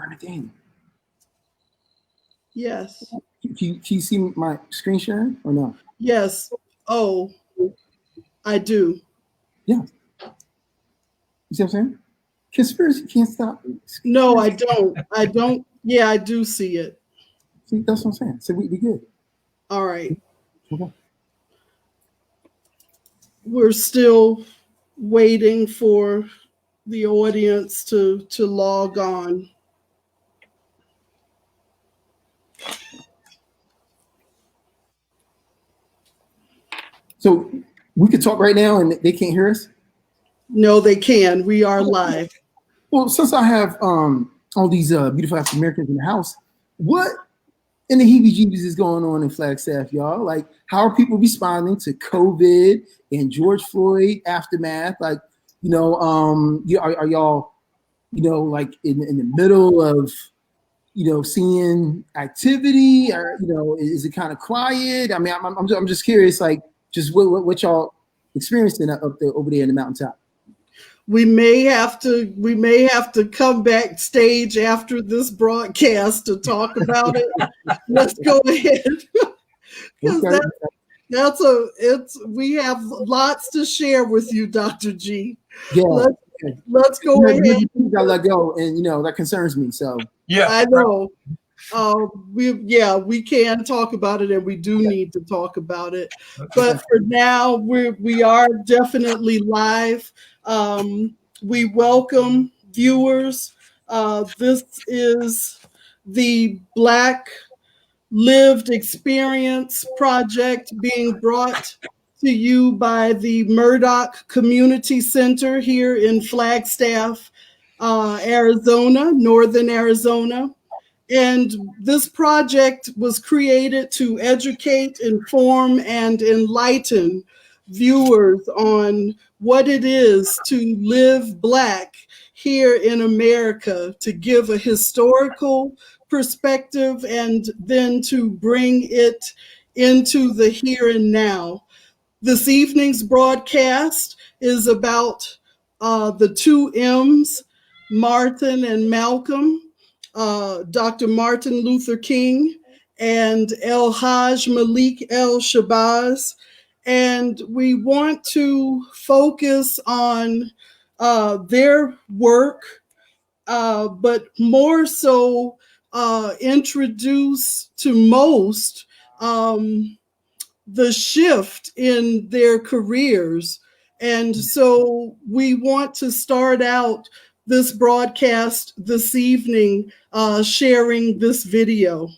everything. Yes. Can you see my screen sharing or no? Yes. Oh, I do. Yeah. You see what I'm saying? Conspiracy can't stop. No, I don't. I don't. Yeah, I do see it. See, that's what I'm saying. So we good. All right. Okay. We're still waiting for the audience to log on. So we could talk right now and they can't hear us? No, they can. We are live. Well, since I have all these beautiful African Americans in the house, what in the heebie-jeebies is going on in Flagstaff, y'all? Like, how are people responding to COVID and George Floyd aftermath? Like, are y'all, like in the middle of, seeing activity, or is it kind of quiet? I mean, I'm just curious, like, just what y'all experiencing up there over there in the mountaintop. We may have to come backstage after this broadcast to talk about it. Let's go ahead. Okay. We have lots to share with you, Dr. G. Yeah. Let's go ahead. I let go, and that concerns me. So yeah, I know. We can talk about it, and we do need to talk about it. But for now, we are definitely live. We welcome viewers. This is the Black Lived Experience Project being brought to you by the Murdoch Community Center here in Flagstaff, Arizona, Northern Arizona. And this project was created to educate, inform, and enlighten viewers on what it is to live Black here in America, to give a historical perspective and then to bring it into the here and now. This evening's broadcast is about the two M's, Martin and Malcolm. Dr. Martin Luther King and El-Hajj Malik El-Shabazz. And we want to focus on their work, but more so introduce to most the shift in their careers. And so we want to start out this broadcast this evening sharing this video.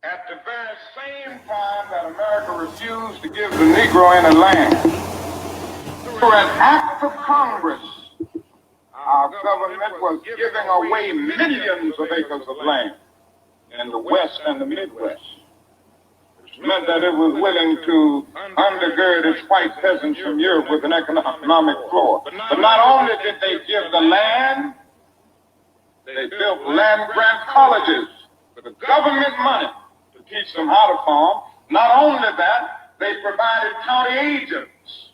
At the very same time that America refused to give the Negro any land, through an act of Congress, our government was giving away millions of acres of land in the West and the Midwest, which meant that it was willing to undergird its white peasants from Europe with an economic floor. But not only did they give the land, they built land-grant colleges with government money to teach them how to farm. Not only that, they provided county agents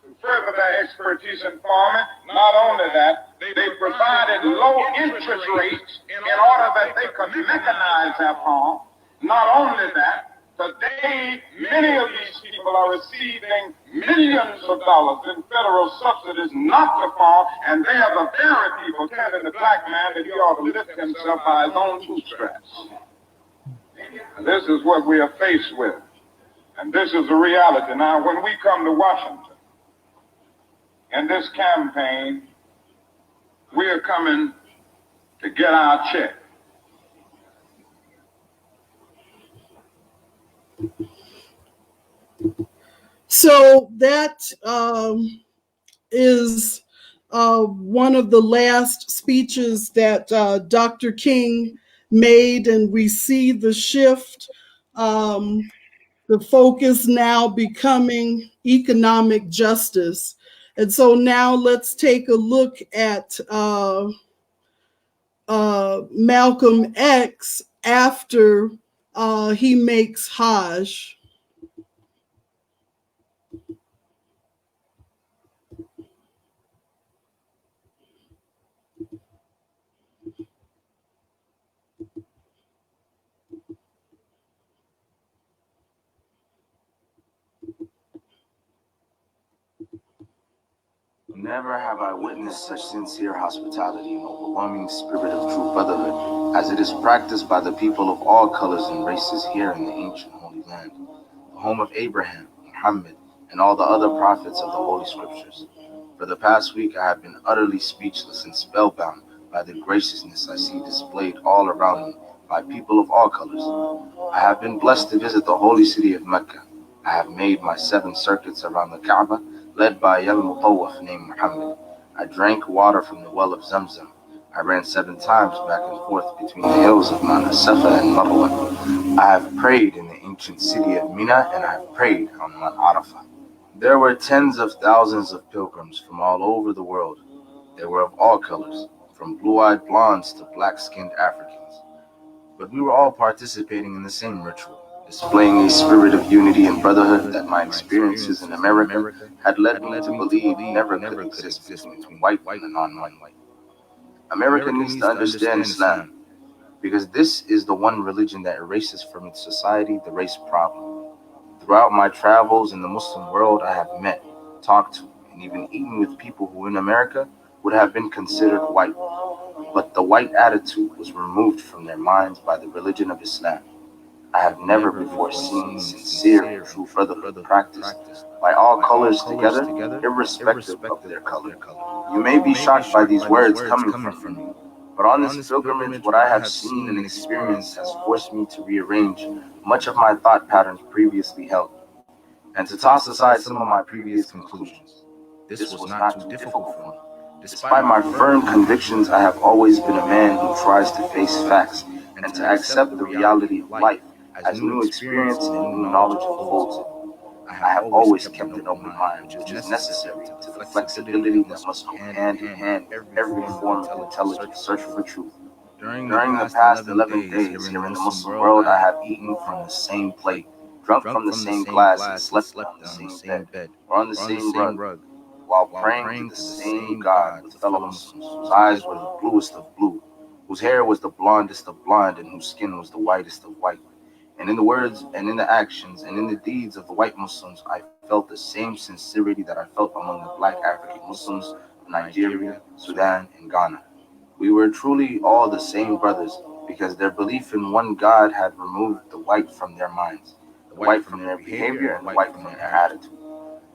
to further their expertise in farming. Not only that, they provided low interest rates in order that they could mechanize their farm. Not only that, today, many of these people are receiving millions of dollars in federal subsidies not to farm, and they are the very people telling the Black man that he ought to lift himself by his own bootstraps. And this is what we are faced with, and this is the reality. Now, when we come to Washington, in this campaign, we are coming to get our check. So that is one of the last speeches that Dr. King made, and we see the shift, the focus now becoming economic justice. And so now let's take a look at Malcolm X after he makes Hajj. Never have I witnessed such sincere hospitality and overwhelming spirit of true brotherhood as it is practiced by the people of all colors and races here in the ancient Holy Land, the home of Abraham, Muhammad, and all the other prophets of the Holy Scriptures. For the past week, I have been utterly speechless and spellbound by the graciousness I see displayed all around me by people of all colors. I have been blessed to visit the holy city of Mecca. I have made my 7 circuits around the Kaaba, led by a young mutawaf named Muhammad. I drank water from the well of Zamzam. I ran 7 times back and forth between the hills of Mount Safa and Marwa. I have prayed in the ancient city of Mina, and I have prayed on Mount Arafah. There were tens of thousands of pilgrims from all over the world. They were of all colors, from blue-eyed blondes to black-skinned Africans. But we were all participating in the same ritual, displaying a spirit of unity and brotherhood that my experiences in America had led me to believe never could exist between white and non-white. America needs to understand Islam, because this is the one religion that erases from its society the race problem. Throughout my travels in the Muslim world, I have met, talked to, and even eaten with people who in America would have been considered white. But the white attitude was removed from their minds by the religion of Islam. I have never before seen sincere and true brotherhood practiced by all colors together, irrespective of their color. You may be shocked by these words coming from me, but on this pilgrimage, what I have seen and experienced has forced me to rearrange much of my thought patterns previously held, and to toss aside some of my previous conclusions. This was not too difficult for me. Despite my firm convictions, I have always been a man who tries to face facts and to accept the reality of life as new experience and new knowledge unfolds it. I have always kept an open mind, which is necessary to the flexibility that must go hand in hand with every form of intelligent search for truth. During the past 11 days here in the Muslim world, I have eaten from the same plate, drunk from the same glass, and slept on the same bed, or on the same rug, while praying to the same God with fellow Muslims, whose eyes were the bluest of blue, whose hair was the blondest of blonde, and whose skin was the whitest of white. And in the words and in the actions and in the deeds of the white Muslims, I felt the same sincerity that I felt among the black African Muslims of Nigeria, Sudan, and Ghana. We were truly all the same brothers because their belief in one God had removed the white from their minds, the white from their behavior, and the white from their attitude.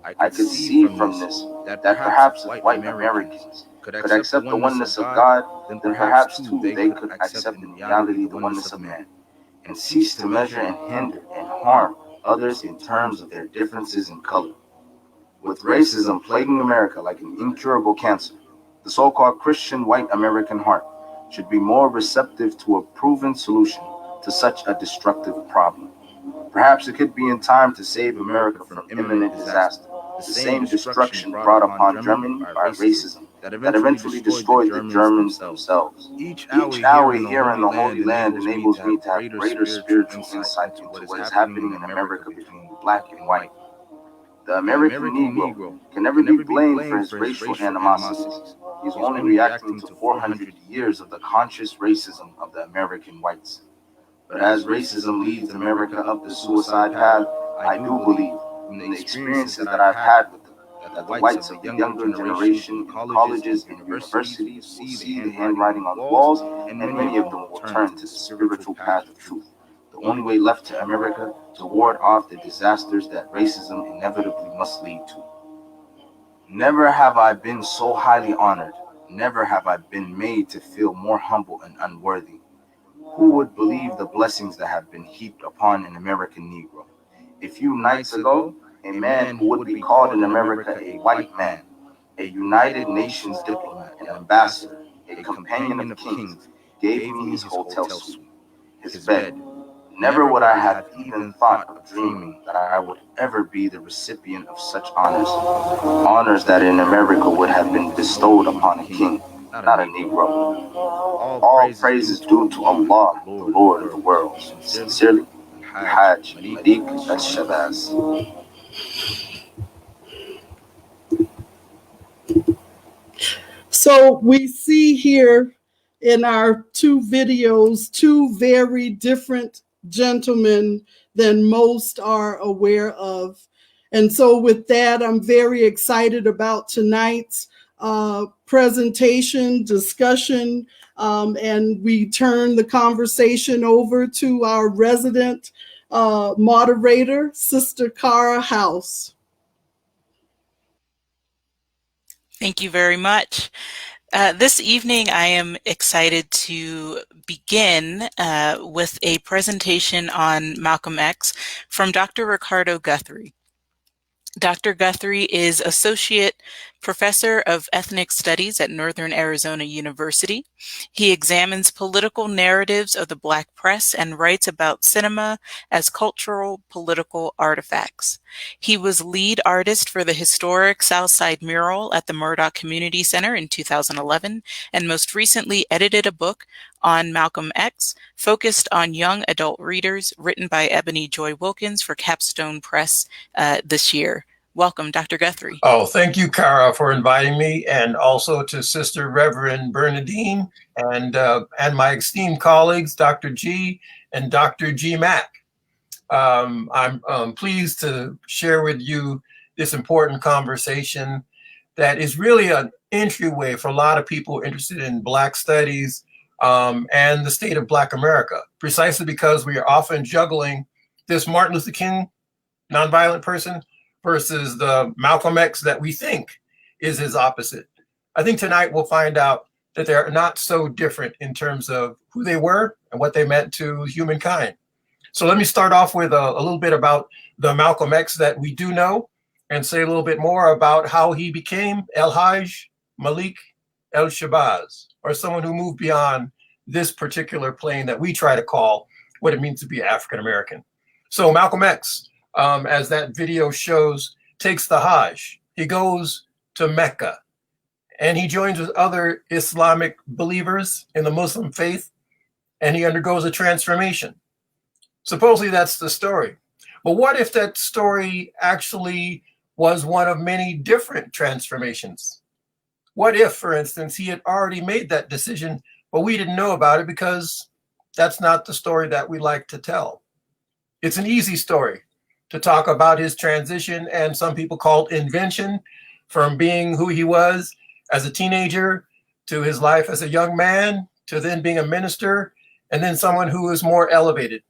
I could see from this that perhaps if white Americans could accept the oneness of God, then perhaps too they could accept in reality the oneness of man, and cease to measure and hinder and harm others in terms of their differences in color. With racism plaguing America like an incurable cancer, the so-called Christian white American heart should be more receptive to a proven solution to such a destructive problem. Perhaps it could be in time to save America from imminent disaster, the same destruction brought upon Germany by racism that eventually destroyed the Germans themselves. Each hour here in the Holy Land enables me to have greater spiritual insight into what is happening in America between black and white. The American Negro can never be blamed for his racial animosities. He's only reacting to 400 years of the conscious racism of the American whites. But as racism leads America up the suicide path, I do believe, from the experiences that I've had with them, that the whites of the younger generation in colleges and universities will see the handwriting on the walls, and many of them will turn to the spiritual path of truth, the only way left to America to ward off the disasters that racism inevitably must lead to. Never have I been so highly honored. Never have I been made to feel more humble and unworthy. Who would believe the blessings that have been heaped upon an American Negro? A few nights ago, a man who would be called in America a white man, a United Nations diplomat, an ambassador, a companion of kings, gave me his hotel suite, his bed. Never would I have even thought of dreaming that I would ever be the recipient of such honors that in America would have been bestowed upon a king, not a Negro. All praise is due to Allah, the Lord of the world. Sincerely, El-Hajj Malik El-Shabazz. So we see here in our 2 videos, 2 very different gentlemen than most are aware of. And so with that, I'm very excited about tonight's presentation, discussion, and we turn the conversation over to our resident moderator, Sister Cara House. Thank you very much. This evening, I am excited to begin with a presentation on Malcolm X from Dr. Ricardo Guthrie. Dr. Guthrie is Associate Professor of Ethnic Studies at Northern Arizona University. He examines political narratives of the Black press and writes about cinema as cultural political artifacts. He was lead artist for the historic Southside mural at the Murdoch Community Center in 2011, and most recently edited a book on Malcolm X, focused on young adult readers, written by Ebony Joy Wilkins for Capstone Press this year. Welcome, Dr. Guthrie. Oh, thank you, Cara, for inviting me, and also to Sister Reverend Bernadine and my esteemed colleagues, Dr. G and Dr. G. Mack. I'm pleased to share with you this important conversation that is really an entryway for a lot of people interested in Black studies and the state of Black America, precisely because we are often juggling this Martin Luther King nonviolent person versus the Malcolm X that we think is his opposite. I think tonight we'll find out that they're not so different in terms of who they were and what they meant to humankind. So let me start off with a little bit about the Malcolm X that we do know, and say a little bit more about how he became El-Hajj Malik El-Shabazz, or someone who moved beyond this particular plane that we try to call what it means to be African American. So Malcolm X, as that video shows, takes the Hajj. He goes to Mecca, and he joins with other Islamic believers in the Muslim faith, and he undergoes a transformation. Supposedly that's the story. But what if that story actually was one of many different transformations? What if, for instance, he had already made that decision, but we didn't know about it because that's not the story that we like to tell? It's an easy story to talk about his transition, and some people call it invention, from being who he was as a teenager to his life as a young man to then being a minister and then someone who is more elevated.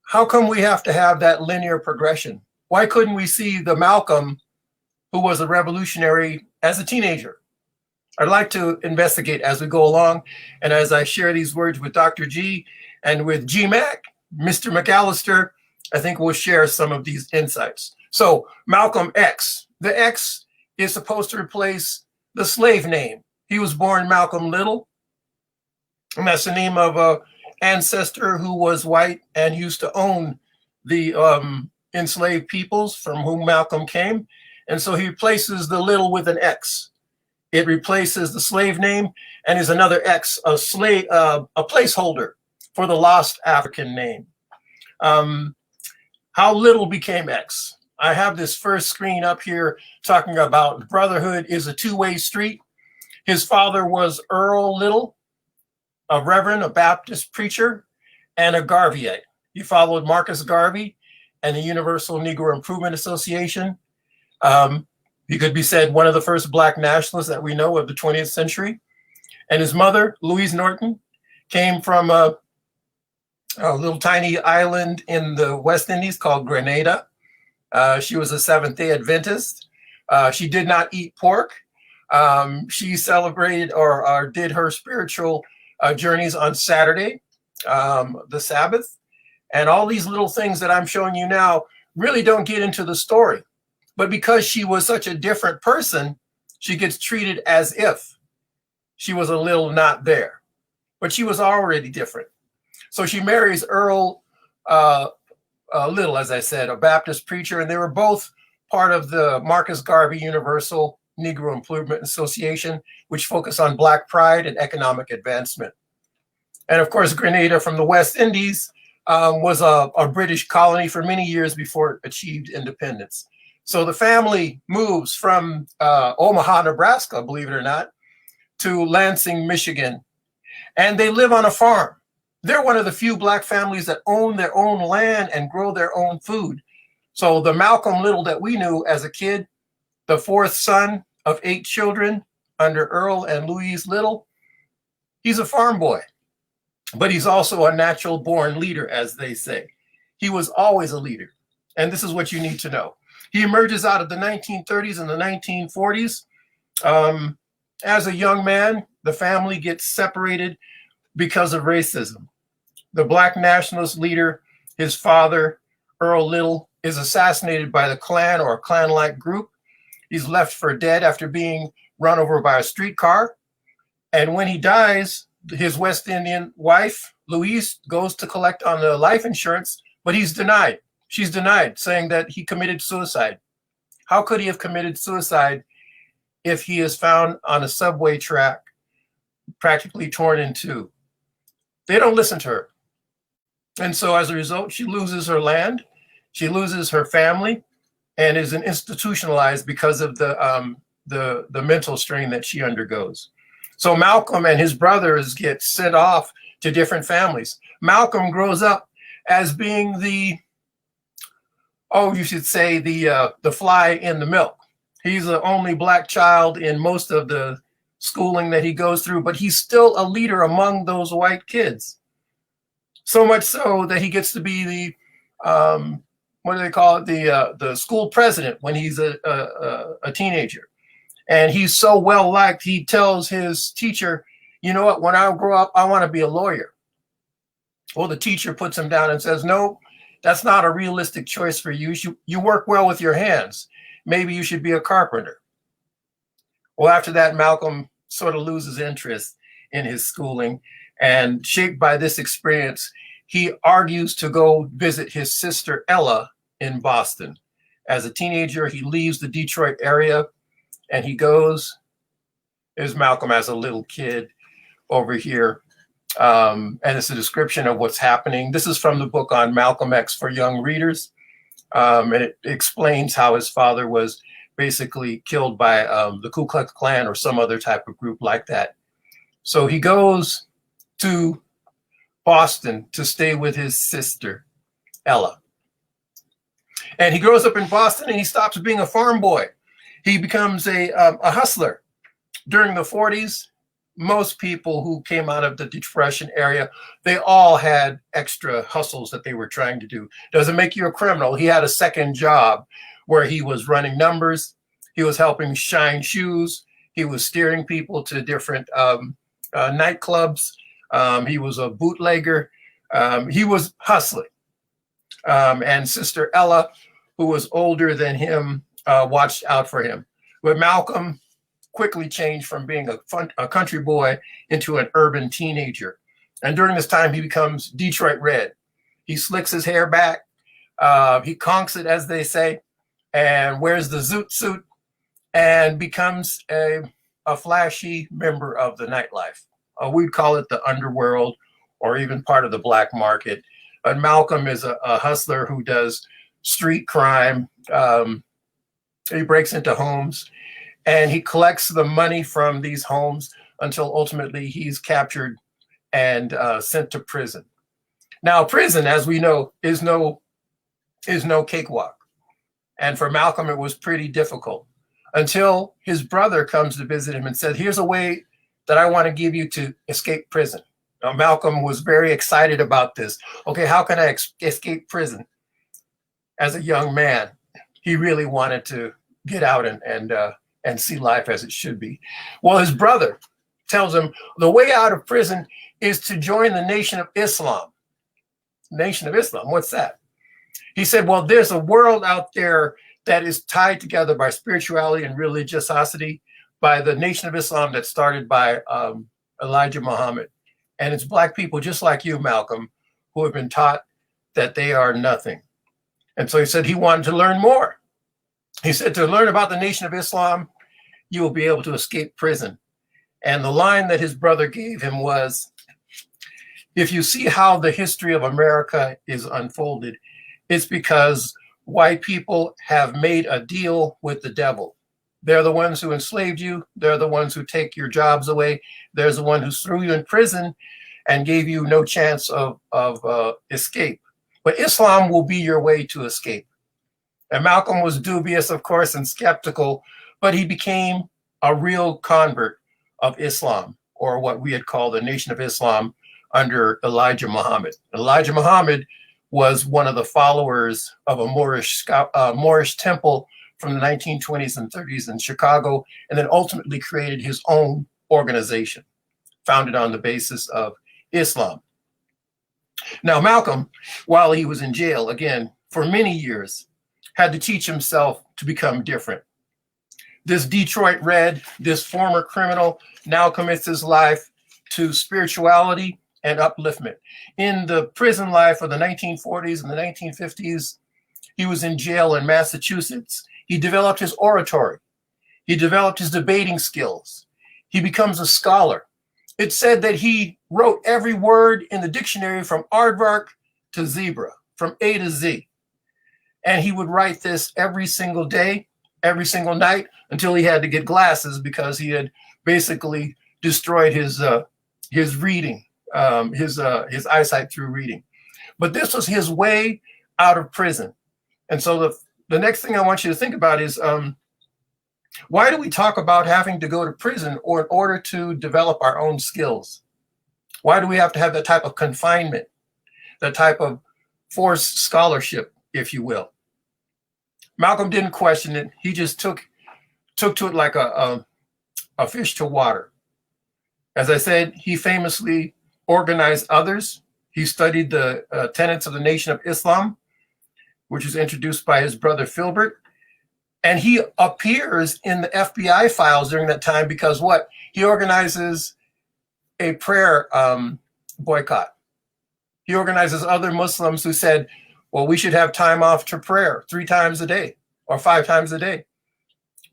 How come we have to have that linear progression? Why couldn't we see the Malcolm who was a revolutionary as a teenager? I'd like to investigate as we go along, and as I share these words with Dr. G and with G Mac, Mr. McAllister, I think we'll share some of these insights. So Malcolm X, the X is supposed to replace the slave name. He was born Malcolm Little, and that's the name of an ancestor who was white and used to own the enslaved peoples from whom Malcolm came. And so he replaces the little with an X. It replaces the slave name and is another X, a placeholder for the lost African name. How little became X. I have this first screen up here talking about brotherhood is a two-way street. His father was Earl Little, a reverend, a Baptist preacher, and a Garveyite. He followed Marcus Garvey and the Universal Negro Improvement Association. He could be said one of the first Black nationalists that we know of the 20th century. And his mother, Louise Norton, came from a little tiny island in the West Indies called Grenada. She was a Seventh-day Adventist. She did not eat pork. She celebrated or did her spiritual journeys on Saturday, the Sabbath. And all these little things that I'm showing you now really don't get into the story. But because she was such a different person, she gets treated as if she was a little not there. But she was already different. So she marries Earl Little, as I said, a Baptist preacher, and they were both part of the Marcus Garvey Universal Negro Improvement Association, which focused on Black pride and economic advancement. And of course, Grenada from the West Indies was a British colony for many years before it achieved independence. So the family moves from Omaha, Nebraska, believe it or not, to Lansing, Michigan, and they live on a farm. They're one of the few Black families that own their own land and grow their own food. So the Malcolm Little that we knew as a kid, the fourth son of 8 children under Earl and Louise Little. He's a farm boy, but he's also a natural born leader, as they say. He was always a leader. And this is what you need to know. He emerges out of the 1930s and the 1940s. As a young man, the family gets separated because of racism. The Black nationalist leader, his father, Earl Little, is assassinated by the Klan or a Klan-like group. He's left for dead after being run over by a streetcar. And when he dies, his West Indian wife, Louise, goes to collect on the life insurance, but he's denied. She's denied, saying that he committed suicide. How could he have committed suicide if he is found on a subway track, practically torn in two? They don't listen to her. And so as a result, she loses her land, she loses her family, and is institutionalized because of the mental strain that she undergoes. So Malcolm and his brothers get sent off to different families. Malcolm grows up as being the fly in the milk. He's the only Black child in most of the schooling that he goes through, but he's still a leader among those white kids. So much so that he gets to be the the school president when he's a teenager. And he's so well liked, he tells his teacher, you know what, when I grow up, I want to be a lawyer. Well, the teacher puts him down and says, no, that's not a realistic choice for you. You work well with your hands. Maybe you should be a carpenter. Well, after that, Malcolm sort of loses interest in his schooling, and shaped by this experience, he argues to go visit his sister Ella in Boston. As a teenager, he leaves the Detroit area and he goes. There's Malcolm as a little kid over here. And it's a description of what's happening. This is from the book on Malcolm X for young readers. And it explains how his father was basically killed by the Ku Klux Klan or some other type of group like that. So he goes to Boston to stay with his sister, Ella. And he grows up in Boston and he stops being a farm boy. He becomes a hustler. During the 40s, most people who came out of the Depression area, they all had extra hustles that they were trying to do. Doesn't make you a criminal. He had a second job where he was running numbers. He was helping shine shoes. He was steering people to different nightclubs. He was a bootlegger. He was hustling. And Sister Ella, who was older than him, watched out for him. But Malcolm quickly changed from being a country boy into an urban teenager. And during this time, he becomes Detroit Red. He slicks his hair back. He conks it, as they say, and wears the zoot suit and becomes a flashy member of the nightlife. We'd call it the underworld or even part of the black market. But Malcolm is a hustler who does street crime. He breaks into homes and he collects the money from these homes until ultimately he's captured and sent to prison. Now, prison, as we know, is no cakewalk. And for Malcolm, it was pretty difficult until his brother comes to visit him and said, here's a way that I want to give you to escape prison. Now, Malcolm was very excited about this. Okay, how can I escape prison? As a young man, he really wanted to get out and see life as it should be. Well, his brother tells him the way out of prison is to join the Nation of Islam. Nation of Islam, what's that? He said, well, there's a world out there that is tied together by spirituality and religiosity by the Nation of Islam that started by Elijah Muhammad. And it's black people just like you, Malcolm, who have been taught that they are nothing. And so he said he wanted to learn more. He said, to learn about the Nation of Islam, you will be able to escape prison. And the line that his brother gave him was, if you see how the history of America is unfolded, it's because white people have made a deal with the devil. They're the ones who enslaved you. They're the ones who take your jobs away. They're the one who threw you in prison and gave you no chance of escape. But Islam will be your way to escape. And Malcolm was dubious, of course, and skeptical, but he became a real convert of Islam, or what we had called the Nation of Islam under Elijah Muhammad. Elijah Muhammad was one of the followers of a Moorish temple from the 1920s and 30s in Chicago, and then ultimately created his own organization, founded on the basis of Islam. Now, Malcolm, while he was in jail, again, for many years, had to teach himself to become different. This Detroit Red, this former criminal, now commits his life to spirituality and upliftment. In the prison life of the 1940s and the 1950s, he was in jail in Massachusetts. He developed his oratory. He developed his debating skills. He becomes a scholar. It's said that he wrote every word in the dictionary from aardvark to zebra, from A to Z. And he would write this every single day, every single night, until he had to get glasses because he had basically destroyed his reading, his eyesight through reading. But this was his way out of prison. And so the next thing I want you to think about is, why do we talk about having to go to prison or in order to develop our own skills? Why do we have to have that type of confinement, that type of forced scholarship, if you will? Malcolm didn't question it. He just took to it like a fish to water. As I said, he famously organized others. He studied the tenets of the Nation of Islam, which was introduced by his brother Filbert. And he appears in the FBI files during that time because what? He organizes a prayer boycott. He organizes other Muslims who said, well, we should have time off to prayer 3 times a day or 5 times a day.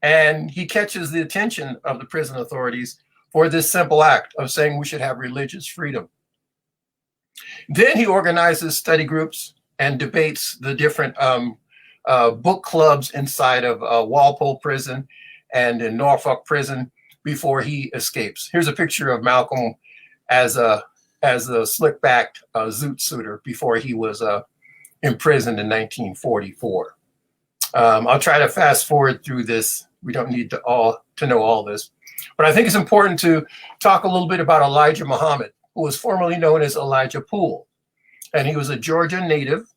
And he catches the attention of the prison authorities for this simple act of saying we should have religious freedom. Then he organizes study groups and debates the different book clubs inside of Walpole Prison and in Norfolk Prison before he escapes. Here's a picture of Malcolm as a slick-backed zoot suiter before he was imprisoned in 1944. I'll try to fast forward through this. We don't need to know all this. But I think it's important to talk a little bit about Elijah Muhammad, who was formerly known as Elijah Poole. And he was a Georgia native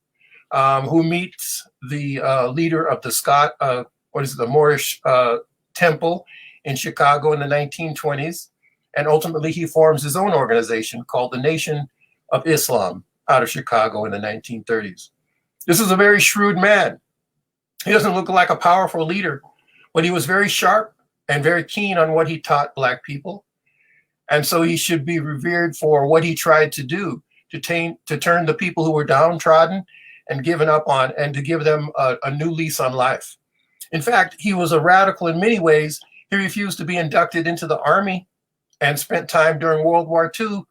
who meets the leader of the Moorish temple in Chicago in the 1920s. And ultimately, he forms his own organization called the Nation of Islam out of Chicago in the 1930s. This is a very shrewd man. He doesn't look like a powerful leader, but he was very sharp and very keen on what he taught Black people. And so he should be revered for what he tried to do to turn the people who were downtrodden and given up on, and to give them a new lease on life. In fact, he was a radical in many ways. He refused to be inducted into the army and spent time during World War II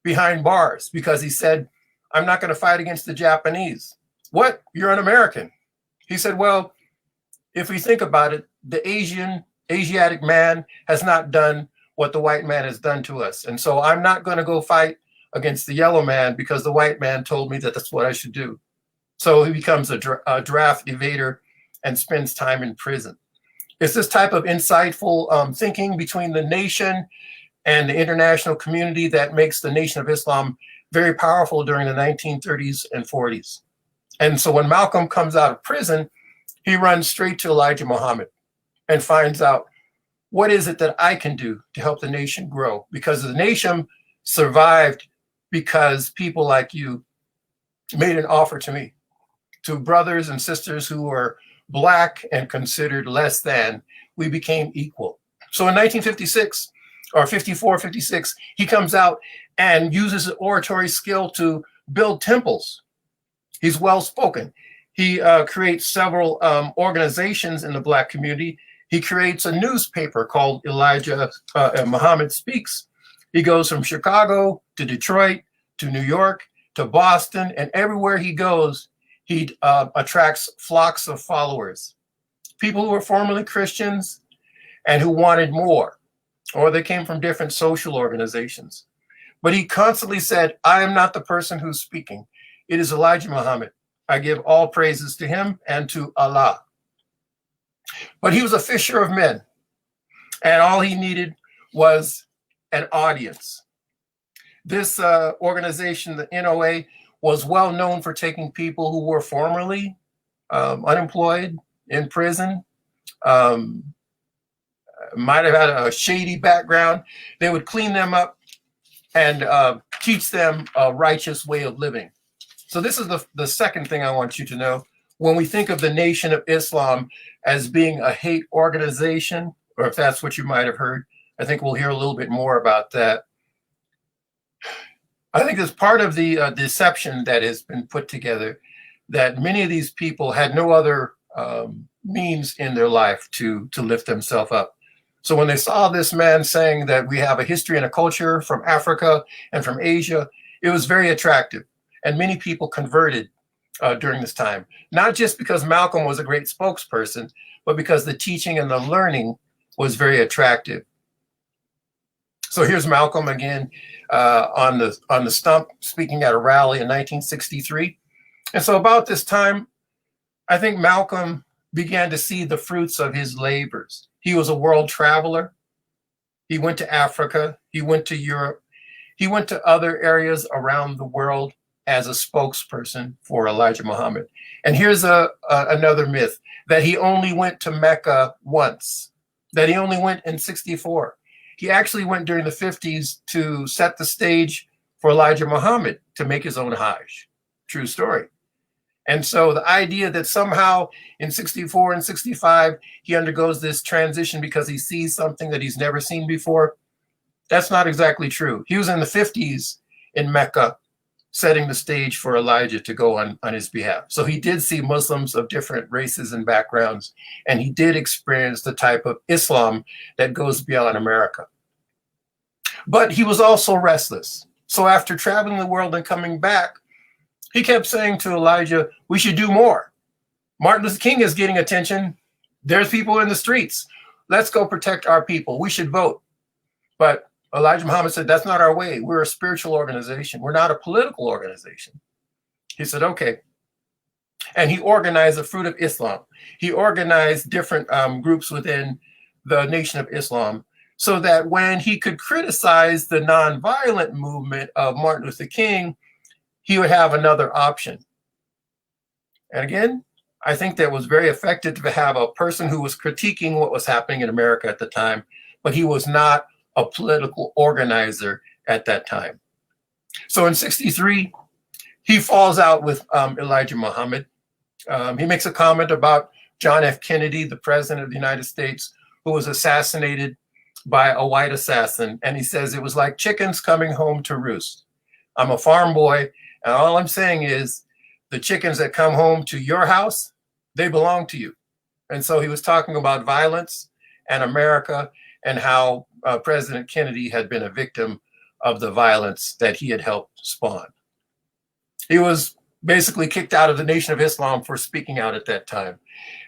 behind bars because he said, I'm not going to fight against the Japanese. What? You're an American. He said, well, if we think about it, the Asiatic man has not done what the white man has done to us. And so I'm not going to go fight against the yellow man because the white man told me that that's what I should do. So he becomes a draft evader and spends time in prison. It's this type of insightful thinking between the nation and the international community that makes the Nation of Islam very powerful during the 1930s and 40s. And so when Malcolm comes out of prison, he runs straight to Elijah Muhammad and finds out, what is it that I can do to help the nation grow? Because the nation survived because people like you made an offer to me, to brothers and sisters who were Black and considered less than. We became equal. So in 1956 or 54, 56, he comes out and uses his oratory skill to build temples. He's well-spoken. He creates several organizations in the Black community. He creates a newspaper called Elijah Muhammad Speaks. He goes from Chicago to Detroit to New York to Boston, and everywhere he goes, he attracts flocks of followers, people who were formerly Christians and who wanted more, or they came from different social organizations. But he constantly said, I am not the person who's speaking. It is Elijah Muhammad. I give all praises to him and to Allah. But he was a fisher of men. And all he needed was an audience. This organization, the NOA, was well known for taking people who were formerly unemployed, in prison, might have had a shady background. They would clean them up and teach them a righteous way of living. So this is the second thing I want you to know. When we think of the Nation of Islam as being a hate organization, or if that's what you might have heard, I think we'll hear a little bit more about that. I think it's part of the deception that has been put together, that many of these people had no other means in their life to lift themselves up. So when they saw this man saying that we have a history and a culture from Africa and from Asia, it was very attractive. And many people converted during this time, not just because Malcolm was a great spokesperson, but because the teaching and the learning was very attractive. So here's Malcolm again on the stump, speaking at a rally in 1963. And so about this time, I think Malcolm began to see the fruits of his labors. He was a world traveler. He went to Africa. He went to Europe. He went to other areas around the world as a spokesperson for Elijah Muhammad. And here's another myth, that he only went to Mecca once, that he only went in 64. He actually went during the 50s to set the stage for Elijah Muhammad to make his own Hajj. True story. And so the idea that somehow in 64 and 65, he undergoes this transition because he sees something that he's never seen before, that's not exactly true. He was in the 50s in Mecca, setting the stage for Elijah to go on his behalf. So he did see Muslims of different races and backgrounds, and he did experience the type of Islam that goes beyond America. But he was also restless. So after traveling the world and coming back, he kept saying to Elijah, we should do more. Martin Luther King is getting attention. There's people in the streets. Let's go protect our people. We should vote. But Elijah Muhammad said, that's not our way. We're a spiritual organization. We're not a political organization. He said, okay. And he organized the Fruit of Islam. He organized different groups within the Nation of Islam so that when he could criticize the nonviolent movement of Martin Luther King, he would have another option. And again, I think that was very effective to have a person who was critiquing what was happening in America at the time, but he was not a political organizer at that time. So in 63, he falls out with Elijah Muhammad. He makes a comment about John F. Kennedy, the president of the United States, who was assassinated by a white assassin. And he says, it was like chickens coming home to roost. I'm a farm boy, and all I'm saying is the chickens that come home to your house, they belong to you. And so he was talking about violence and America and how President Kennedy had been a victim of the violence that he had helped spawn. He was basically kicked out of the Nation of Islam for speaking out at that time.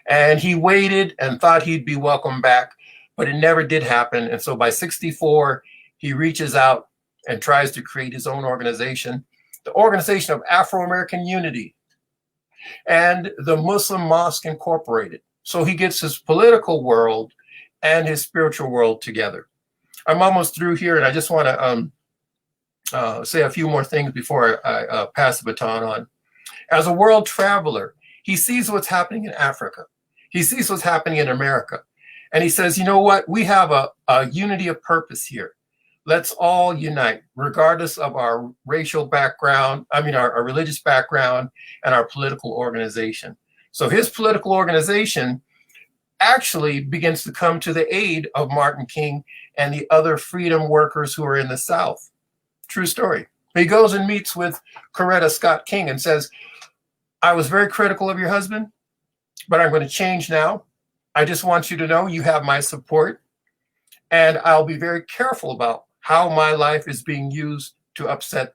And he waited and thought he'd be welcomed back, but it never did happen. And so by 64, he reaches out and tries to create his own organization, the Organization of Afro-American Unity and the Muslim Mosque Incorporated. So he gets his political world and his spiritual world together. I'm almost through here, and I just want to say a few more things before I pass the baton on. As a world traveler, he sees what's happening in Africa. He sees what's happening in America. And he says, you know what? We have a unity of purpose here. Let's all unite, regardless of our racial background, our religious background and our political organization. So his political organization actually begins to come to the aid of Martin King and the other freedom workers who are in the South. True story. He goes and meets with Coretta Scott King and says, I was very critical of your husband, but I'm going to change now. I just want you to know you have my support, and I'll be very careful about how my life is being used to upset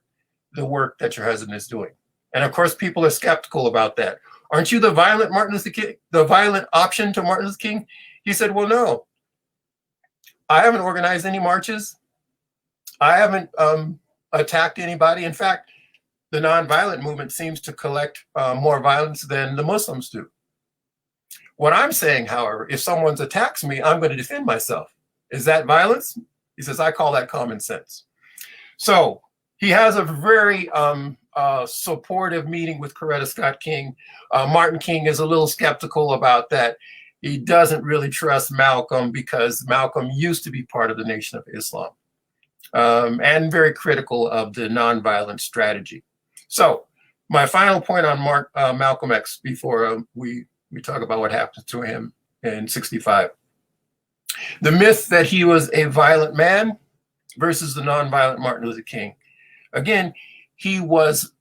the work that your husband is doing. And of course, people are skeptical about that. Aren't you the violent Martin Luther King, the violent option to Martin Luther King? He said, well, no, I haven't organized any marches. I haven't attacked anybody. In fact, the nonviolent movement seems to collect more violence than the Muslims do. What I'm saying, however, if someone attacks me, I'm going to defend myself. Is that violence? He says, I call that common sense. So he has a very supportive meeting with Coretta Scott King. Martin King is a little skeptical about that. He doesn't really trust Malcolm because Malcolm used to be part of the Nation of Islam, and very critical of the nonviolent strategy. So my final point on Malcolm X before we talk about what happened to him in '65. The myth that he was a violent man versus the nonviolent Martin Luther King. Again, he was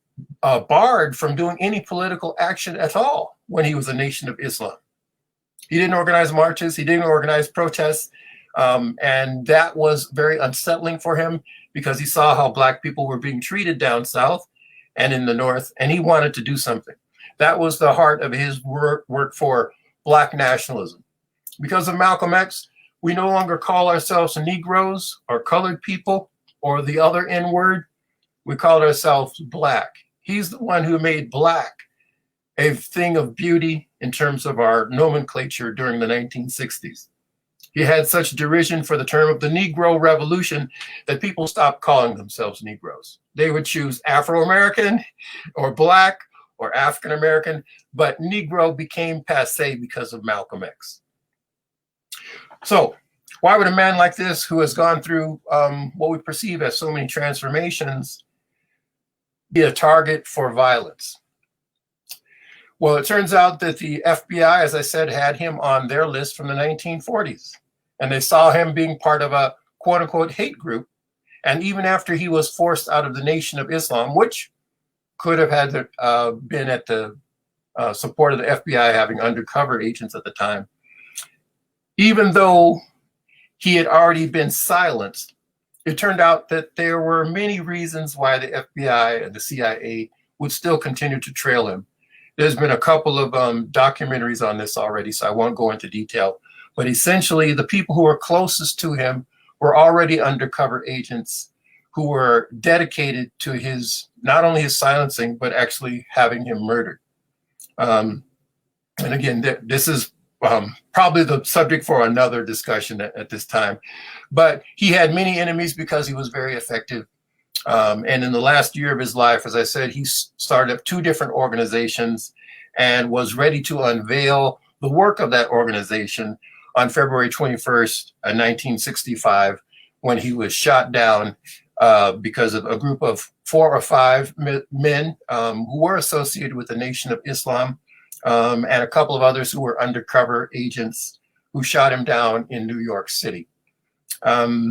barred from doing any political action at all when he was a Nation of Islam. He didn't organize marches, he didn't organize protests, and that was very unsettling for him because he saw how Black people were being treated down south and in the north, and he wanted to do something. That was the heart of his work for Black nationalism. Because of Malcolm X, we no longer call ourselves Negroes or colored people or the other N-word. We called ourselves Black. He's the one who made Black a thing of beauty in terms of our nomenclature during the 1960s. He had such derision for the term of the Negro Revolution that people stopped calling themselves Negroes. They would choose Afro-American or Black or African-American, but Negro became passé because of Malcolm X. So why would a man like this, who has gone through what we perceive as so many transformations, be a target for violence? Well, it turns out that the FBI, as I said, had him on their list from the 1940s. And they saw him being part of a quote unquote hate group. And even after he was forced out of the Nation of Islam, which could have had been at the support of the FBI having undercover agents at the time, even though he had already been silenced, it turned out that there were many reasons why the FBI and the CIA would still continue to trail him. There's been a couple of documentaries on this already, so I won't go into detail. But essentially, the people who were closest to him were already undercover agents who were dedicated to his, not only his silencing, but actually having him murdered. And again, this is probably the subject for another discussion at this time. But he had many enemies because he was very effective. And in the last year of his life, as I said, he started up 2 different organizations and was ready to unveil the work of that organization on February 21st, 1965, when he was shot down because of a group of 4 or 5 men who were associated with the Nation of Islam, and a couple of others who were undercover agents who shot him down in New York City. I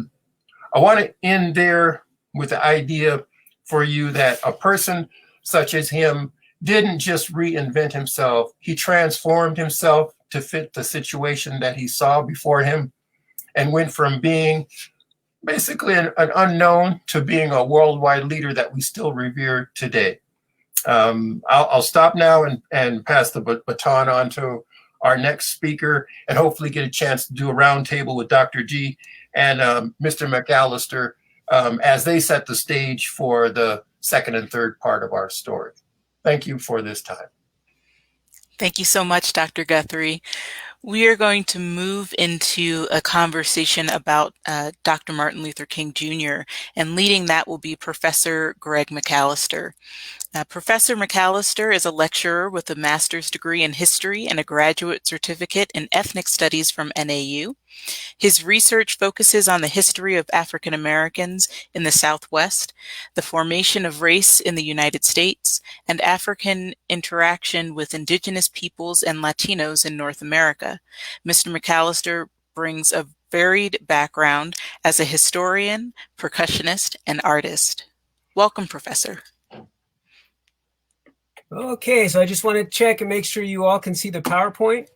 want to end there with the idea for you that a person such as him didn't just reinvent himself, he transformed himself to fit the situation that he saw before him and went from being basically an unknown to being a worldwide leader that we still revere today. I'll stop now and pass the baton on to our next speaker and hopefully get a chance to do a roundtable with Dr. G and Mr. McAllister as they set the stage for the second and third part of our story. Thank you for this time. Thank you so much, Dr. Guthrie. We are going to move into a conversation about Dr. Martin Luther King Jr., and leading that will be Professor Greg McAllister. Professor McAllister is a lecturer with a master's degree in history and a graduate certificate in ethnic studies from NAU. His research focuses on the history of African Americans in the Southwest, the formation of race in the United States, and African interaction with indigenous peoples and Latinos in North America. Mr. McAllister brings a varied background as a historian, percussionist, and artist. Welcome, Professor. Okay, so I just want to check and make sure you all can see the PowerPoint.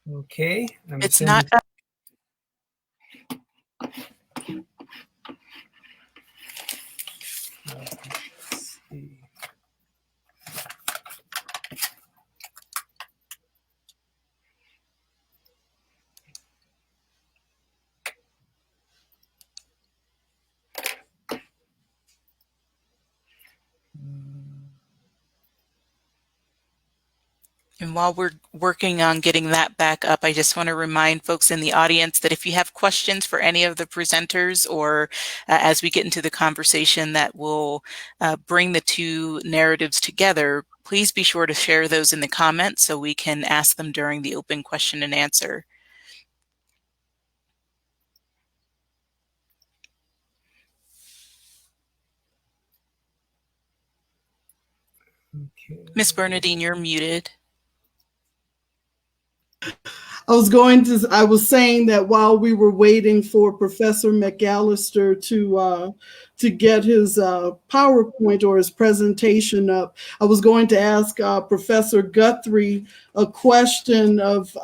Okay. It's not up. Let's see. And while we're working on getting that back up, I just want to remind folks in the audience that if you have questions for any of the presenters, or as we get into the conversation that will bring the two narratives together, please be sure to share those in the comments so we can ask them during the open question and answer. Okay. Ms. Bernadine, you're muted. I was saying that while we were waiting for Professor McAllister to get his PowerPoint or his presentation up, I was going to ask Professor Guthrie a question of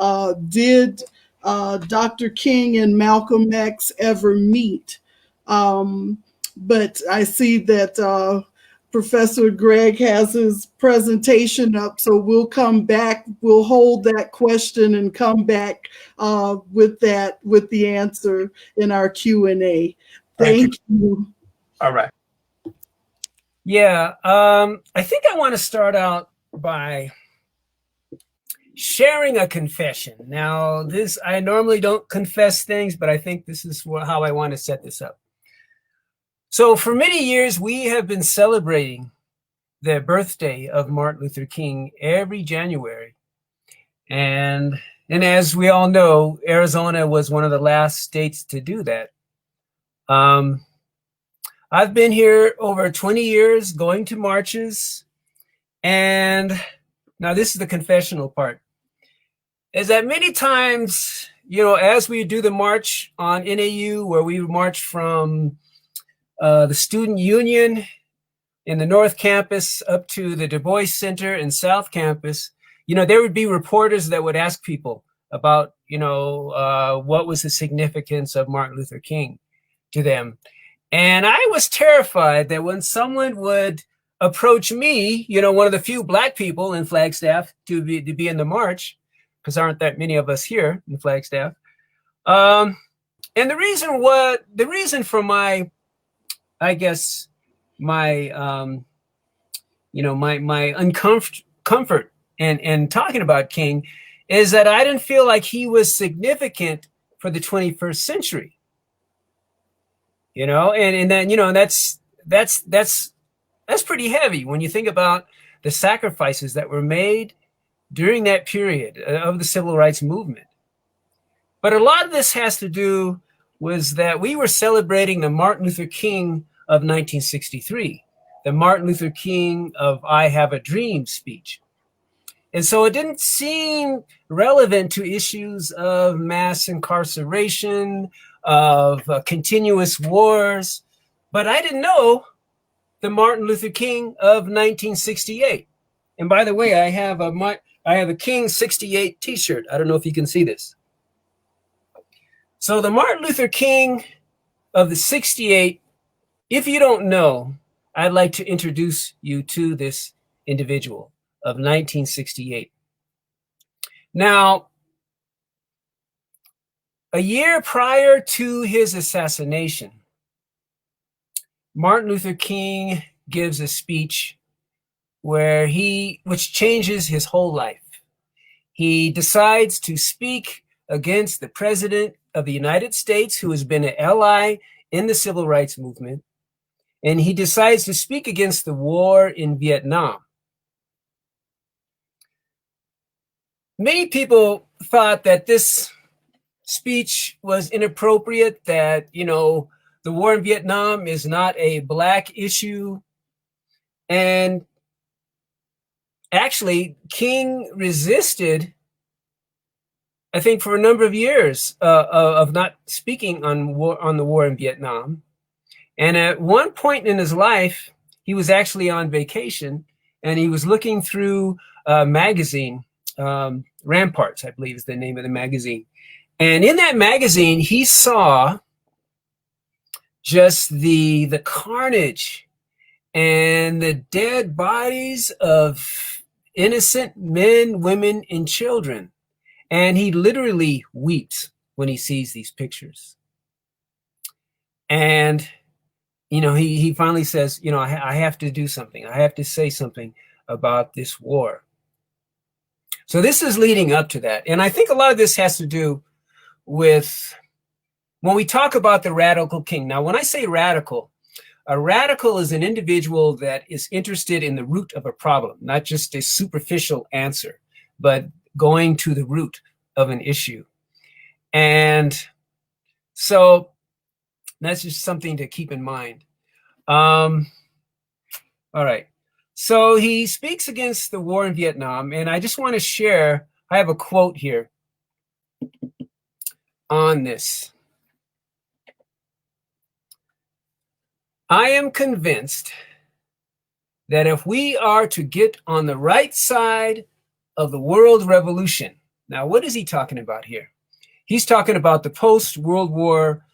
did Dr. King and Malcolm X ever meet? But I see that Professor Greg has his presentation up, so we'll come back. We'll hold that question and come back with the answer in our Q&A. Thank you. All right. Yeah, I think I want to start out by sharing a confession. Now, I normally don't confess things, but I think this is how I want to set this up. So for many years, we have been celebrating the birthday of Martin Luther King every January. And as we all know, Arizona was one of the last states to do that. I've been here over 20 years going to marches. And now this is the confessional part, is that many times, as we do the march on NAU, where we march from the Student Union in the North Campus up to the Du Bois Center in South Campus, there would be reporters that would ask people about, what was the significance of Martin Luther King to them. And I was terrified that when someone would approach me, one of the few Black people in Flagstaff to be in the march, because there aren't that many of us here in Flagstaff. And the reason for my uncomfort and talking about King is that I didn't feel like he was significant for the 21st century. And then that's pretty heavy when you think about the sacrifices that were made during that period of the civil rights movement. But a lot of this has to do was that we were celebrating the Martin Luther King of 1963, the Martin Luther King of I Have a Dream speech. And so it didn't seem relevant to issues of mass incarceration, of continuous wars. But I didn't know the Martin Luther King of 1968. And by the way, I have a King 68 t-shirt. I don't know if you can see this. So the Martin Luther King of the 68, if you don't know, I'd like to introduce you to this individual of 1968. Now, a year prior to his assassination, Martin Luther King gives a speech which changes his whole life. He decides to speak against the President of the United States, who has been an ally in the civil rights movement, and he decides to speak against the war in Vietnam. Many people thought that this speech was inappropriate, that, the war in Vietnam is not a Black issue. And actually, King resisted, I think, for a number of years of not speaking on the war in Vietnam. And at one point in his life, he was actually on vacation, and he was looking through a magazine, Ramparts, I believe is the name of the magazine. And in that magazine, he saw just the carnage and the dead bodies of innocent men, women, and children. And he literally weeps when he sees these pictures. And, he finally says, I have to do something. I have to say something about this war. So this is leading up to that. And I think a lot of this has to do with when we talk about the radical king. Now, when I say radical, a radical is an individual that is interested in the root of a problem, not just a superficial answer, but going to the root of an issue. And so that's just something to keep in mind. All right. So he speaks against the war in Vietnam, and I just want to share, I have a quote here on this. I am convinced that if we are to get on the right side of the world revolution, now what is he talking about here? He's talking about the post-World War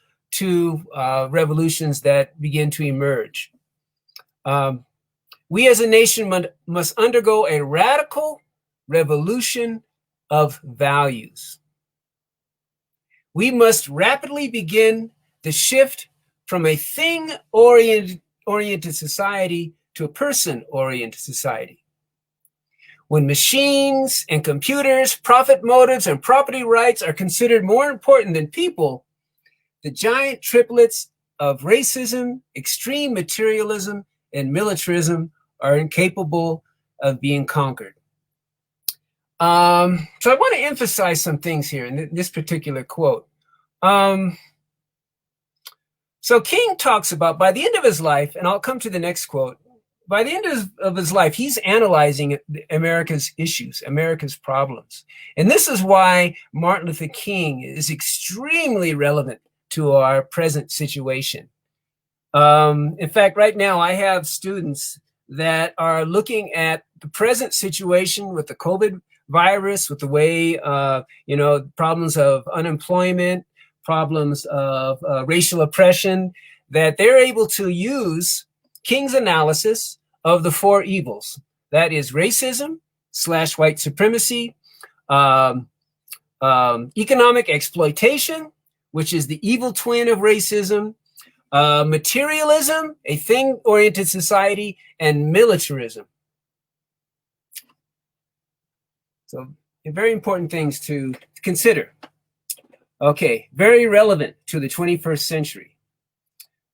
II revolutions that begin to emerge. We as a nation must undergo a radical revolution of values. We must rapidly begin the shift from a thing-oriented society to a person-oriented society. When machines and computers, profit motives, and property rights are considered more important than people, the giant triplets of racism, extreme materialism, and militarism are incapable of being conquered. So I want to emphasize some things here in this particular quote. So King talks about, by the end of his life, and I'll come to the next quote, by the end of his life, he's analyzing America's issues, America's problems. And this is why Martin Luther King is extremely relevant to our present situation. In fact, right now I have students that are looking at the present situation with the COVID virus, with the way, problems of unemployment, problems of racial oppression, that they're able to use King's analysis of the four evils. That is racism / white supremacy, economic exploitation, which is the evil twin of racism, materialism, a thing-oriented society, and militarism. So very important things to consider. Okay, very relevant to the 21st century.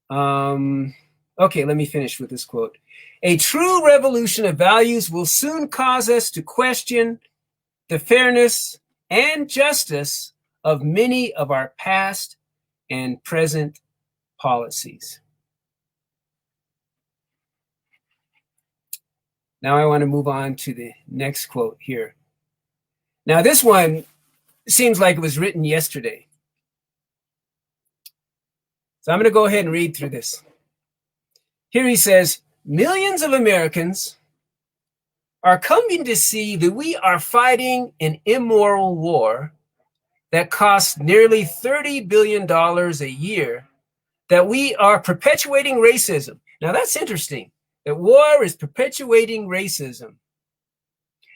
Okay, let me finish with this quote. A true revolution of values will soon cause us to question the fairness and justice of many of our past and present policies. Now I want to move on to the next quote here. Now this one seems like it was written yesterday. So I'm going to go ahead and read through this. Here he says, millions of Americans are coming to see that we are fighting an immoral war that costs nearly $30 billion a year, that we are perpetuating racism. Now that's interesting, that war is perpetuating racism.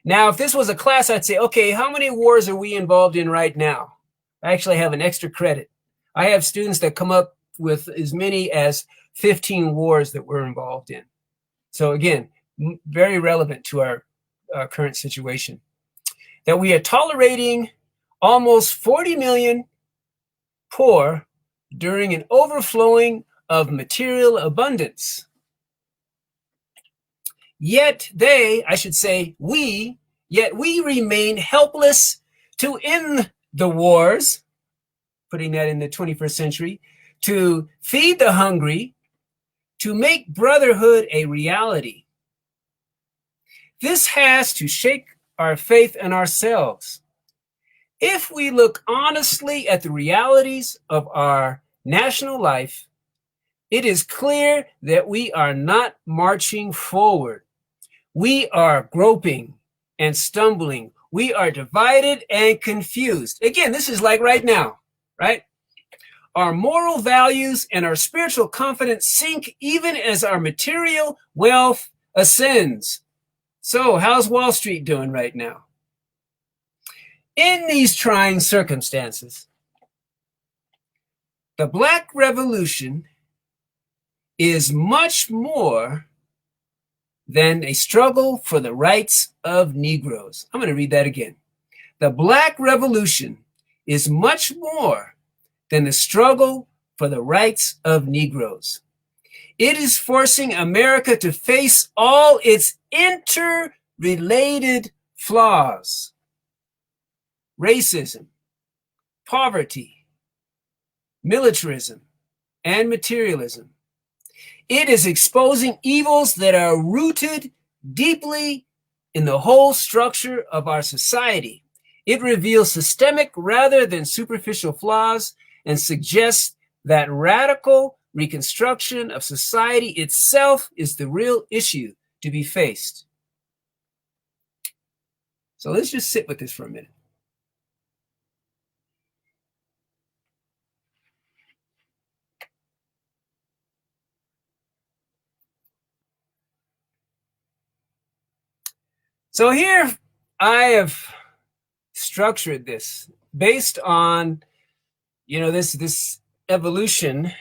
Now, if this was a class, I'd say, okay, how many wars are we involved in right now? I actually have an extra credit. I have students that come up with as many as 15 wars that we're involved in. So again, very relevant to our current situation. That we are tolerating almost 40 million poor during an overflowing of material abundance. Yet we remain helpless to end the wars, putting that in the 21st century, to feed the hungry, to make brotherhood a reality. This has to shake our faith in ourselves. If we look honestly at the realities of our national life, it is clear that we are not marching forward. We are groping and stumbling. We are divided and confused. Again, this is like right now, right? Our moral values and our spiritual confidence sink even as our material wealth ascends. So how's Wall Street doing right now? In these trying circumstances, the Black Revolution is much more than a struggle for the rights of Negroes. I'm going to read that again. The Black Revolution is much more than the struggle for the rights of Negroes. It is forcing America to face all its interrelated flaws: racism, poverty, militarism, and materialism. It is exposing evils that are rooted deeply in the whole structure of our society. It reveals systemic rather than superficial flaws and suggests that radical reconstruction of society itself is the real issue to be faced. So let's just sit with this for a minute. So here I have structured this based on, this evolution,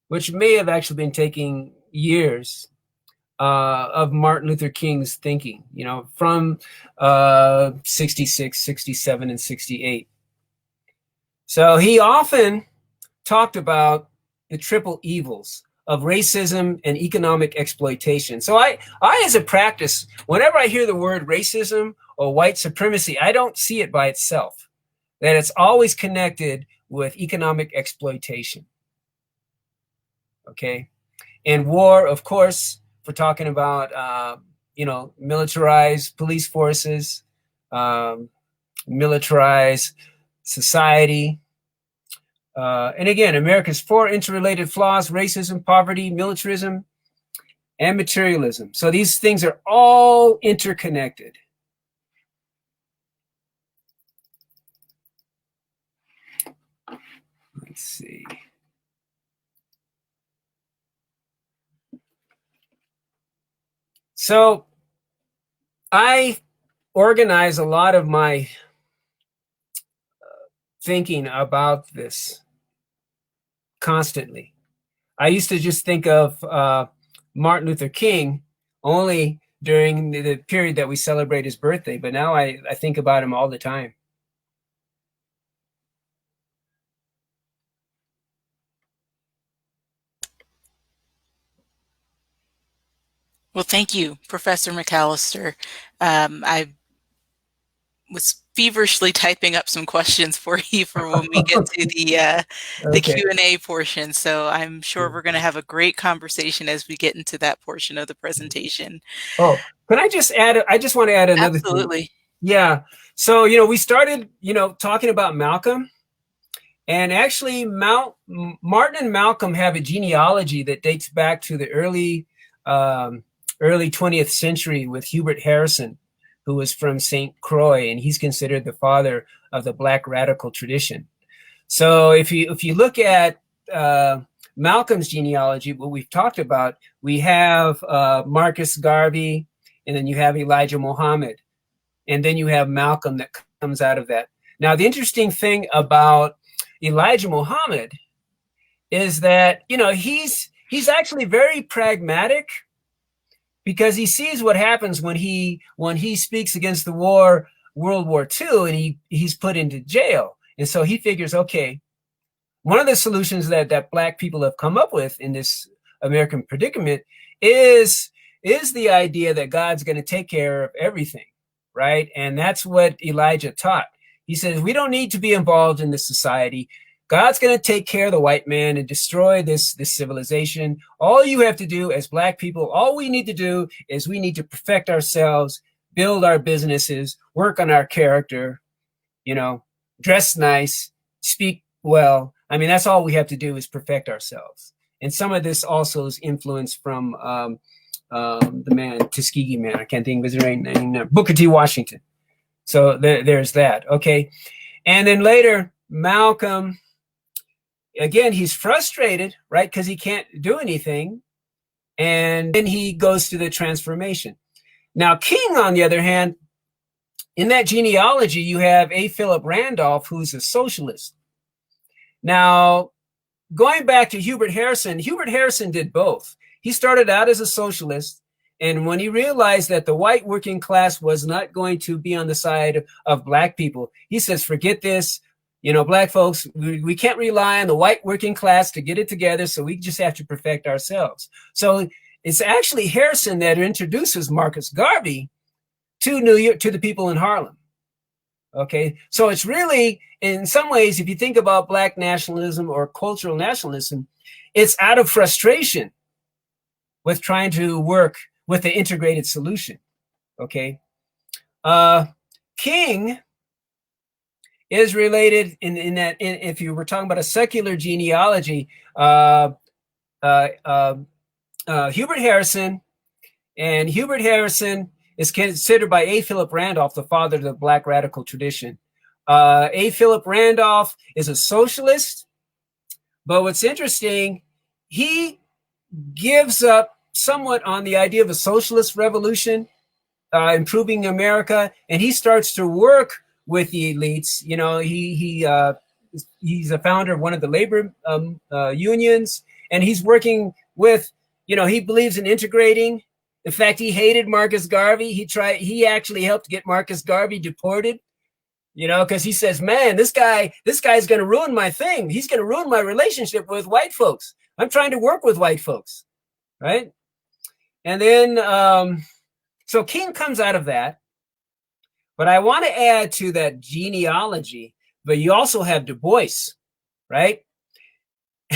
which may have actually been taking years, of Martin Luther King's thinking, from 66, 67, and 68. So he often talked about the triple evils of racism and economic exploitation. So I as a practice, whenever I hear the word racism or white supremacy, I don't see it by itself, that it's always connected with economic exploitation. Okay. And war, of course, we're talking about, militarized police forces, militarized society. And again, America's four interrelated flaws: racism, poverty, militarism, and materialism. So these things are all interconnected. Let's see. So I organize a lot of my thinking about this constantly. I used to just think of Martin Luther King only during the period that we celebrate his birthday, but now I think about him all the time. Well, thank you, Professor McAllister. I was feverishly typing up some questions for you for when we get to the Q&A portion. So I'm sure we're going to have a great conversation as we get into that portion of the presentation. Oh, can I just add? I just want to add another thing. Absolutely. Yeah. So, we started, talking about Malcolm. And actually, Martin and Malcolm have a genealogy that dates back to the early 20th century with Hubert Harrison, who was from St. Croix, and he's considered the father of the Black radical tradition. So if you look at Malcolm's genealogy, what we've talked about, we have Marcus Garvey, and then you have Elijah Muhammad, and then you have Malcolm that comes out of that. Now, the interesting thing about Elijah Muhammad is that, he's actually very pragmatic, because he sees what happens when he speaks against the war, World War II, and he's put into jail. And so he figures, okay, one of the solutions that Black people have come up with in this American predicament is the idea that God's going to take care of everything, right? And that's what Elijah taught. He says, we don't need to be involved in this society. God's going to take care of the white man and destroy this civilization. All you have to do as Black people, all we need to do is we need to perfect ourselves, build our businesses, work on our character, dress nice, speak well. I mean, that's all we have to do is perfect ourselves. And some of this also is influenced from the man, Tuskegee man. I can't think of his name. Booker T. Washington. So there's that. Okay. And then later, Malcolm, again, he's frustrated, right? Because he can't do anything. And then he goes through the transformation. Now, King, on the other hand, in that genealogy, you have A. Philip Randolph, who's a socialist. Now, going back to Hubert Harrison did both. He started out as a socialist, And when he realized that the white working class was not going to be on the side of black people, he says, forget this. You know, black folks, we can't rely on the white working class to get it together, so we just have to perfect ourselves. So it's actually Harrison that introduces Marcus Garvey to New York, to the people in Harlem. Okay, so it's really, in some ways, if you think about black nationalism or cultural nationalism, it's out of frustration with trying to work with the integrated solution. Okay, King is related in that, if you were talking about a secular genealogy, Hubert Harrison, and Hubert Harrison is considered by A. Philip Randolph the father of the black radical tradition. A. Philip Randolph is a socialist, but what's interesting, he gives up somewhat on the idea of a socialist revolution, improving America, and he starts to work with the elites. You know, he's a founder of one of the labor unions, and he's working with, you know, he believes in integrating. In fact, he hated Marcus Garvey. He actually helped get Marcus Garvey deported, you know, because he says, man, this guy's going to ruin my thing. He's going to ruin my relationship with white folks. I'm trying to work with white folks, right? And then, so King comes out of that. But I want to add to that genealogy, but you also have Du Bois, right?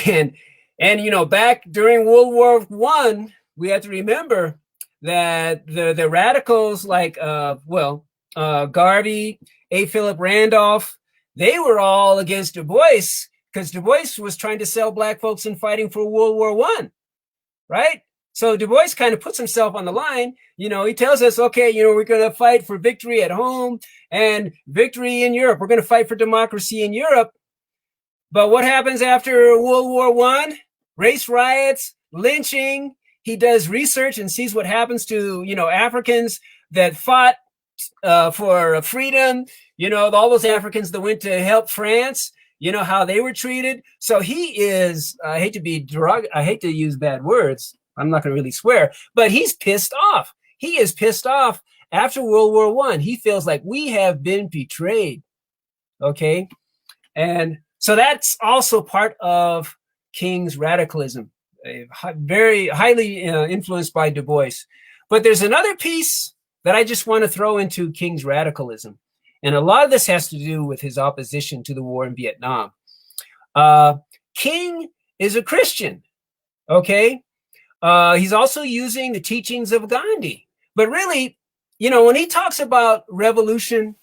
And you know, back during World War I, we have to remember that the radicals like Garvey, A. Philip Randolph, they were all against Du Bois because Du Bois was trying to sell black folks and fighting for World War I, right? So Du Bois kind of puts himself on the line. You know, he tells us, okay, you know, we're going to fight for victory at home and victory in Europe. We're going to fight for democracy in Europe. But what happens after World War I? Race riots, lynching. He does research and sees what happens to, you know, Africans that fought for freedom. You know, all those Africans that went to help France, you know, how they were treated. So he is, I hate to use bad words. I'm not going to really swear, but he's pissed off. He is pissed off after World War I. He feels like we have been betrayed. Okay. And so that's also part of King's radicalism, very highly influenced by Du Bois. But there's another piece that I just want to throw into King's radicalism. And a lot of this has to do with his opposition to the war in Vietnam. King is a Christian. Okay. He's also using the teachings of Gandhi. But really, you know, when he talks about revolution,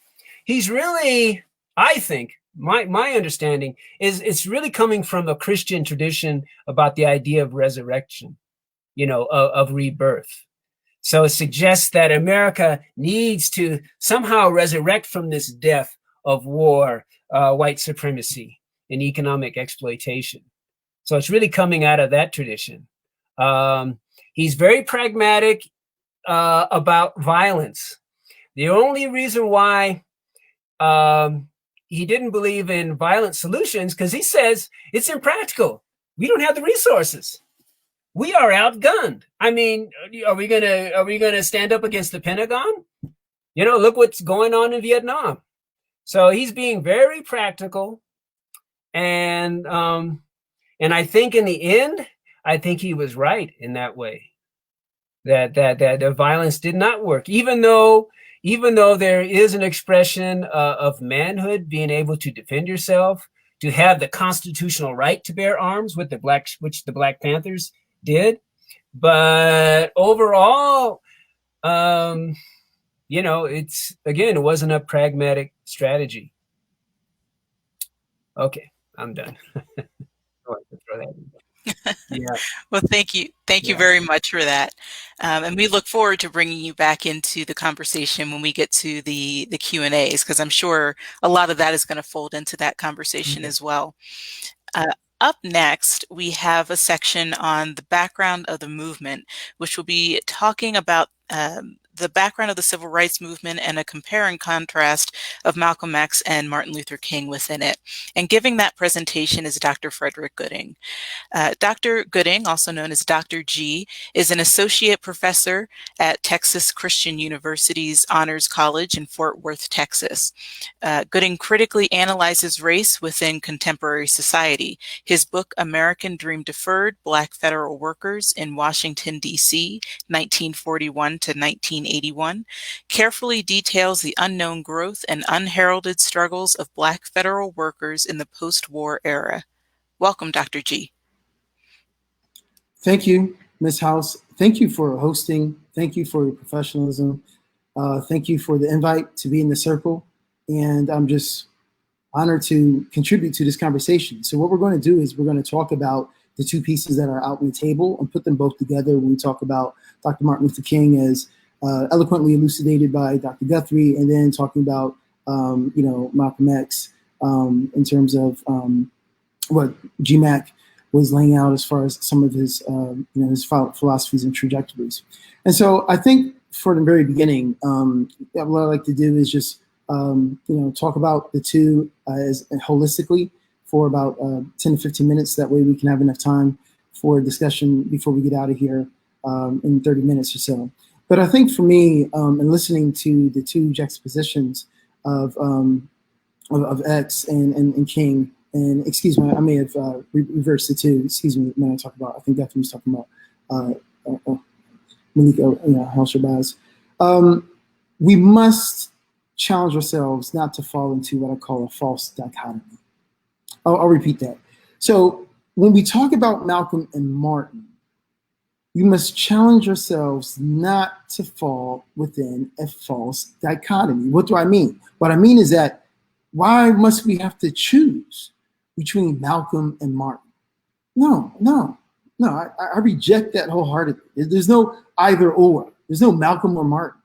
he's really, I think, my understanding is it's really coming from a Christian tradition about the idea of resurrection, you know, of rebirth. So it suggests that America needs to somehow resurrect from this death of war, white supremacy, and economic exploitation. So it's really coming out of that tradition. He's very pragmatic about violence. The only reason why he didn't believe in violent solutions, because he says it's impractical. We don't have the resources. We are outgunned. I mean, are we gonna stand up against the Pentagon? You know, look what's going on in Vietnam. So he's being very practical, and I think in the end, I think he was right in that way. That the violence did not work, even though there is an expression of manhood, being able to defend yourself, to have the constitutional right to bear arms, which the Black Panthers did. But overall, you know, it wasn't a pragmatic strategy. Okay, I'm done. Yeah. Well, thank you. Thank you very much for that. And we look forward to bringing you back into the conversation when we get to the Q&As, because I'm sure a lot of that is going to fold into that conversation as well. Up next, we have a section on the background of the movement, which will be talking about the background of the civil rights movement and a compare and contrast of Malcolm X and Martin Luther King within it. And giving that presentation is Dr. Frederick Gooding. Dr. Gooding, also known as Dr. G, is an associate professor at Texas Christian University's Honors College in Fort Worth, Texas. Gooding critically analyzes race within contemporary society. His book, American Dream Deferred, Black Federal Workers in Washington, D.C., 1941 to 1981, carefully details the unknown growth and unheralded struggles of Black federal workers in the post-war era. Welcome, Dr. G. Thank you, Ms. House. Thank you for hosting. Thank you for your professionalism. Thank you for the invite to be in the circle. And I'm just honored to contribute to this conversation. So what we're going to do is we're going to talk about the two pieces that are out on the table and put them both together when we talk about Dr. Martin Luther King as eloquently elucidated by Dr. Guthrie, and then talking about, Malcolm X in terms of what GMAC was laying out as far as some of his, his philosophies and trajectories. And so I think for the very beginning, what I like to do is just, talk about the two as holistically for about 10 to 15 minutes. That way we can have enough time for discussion before we get out of here in 30 minutes or so. But I think for me, in listening to the two juxtapositions of X and King, and excuse me, I may have reversed the two. Excuse me, when I talk about, I think Guthrie was talking about Malik El-Shabazz. We must challenge ourselves not to fall into what I call a false dichotomy. I'll repeat that. So when we talk about Malcolm and Martin, we must challenge ourselves not to fall within a false dichotomy. What do I mean? What I mean is that why must we have to choose between Malcolm and Martin? No, I reject that wholeheartedly. There's no either or. There's no Malcolm or Martin.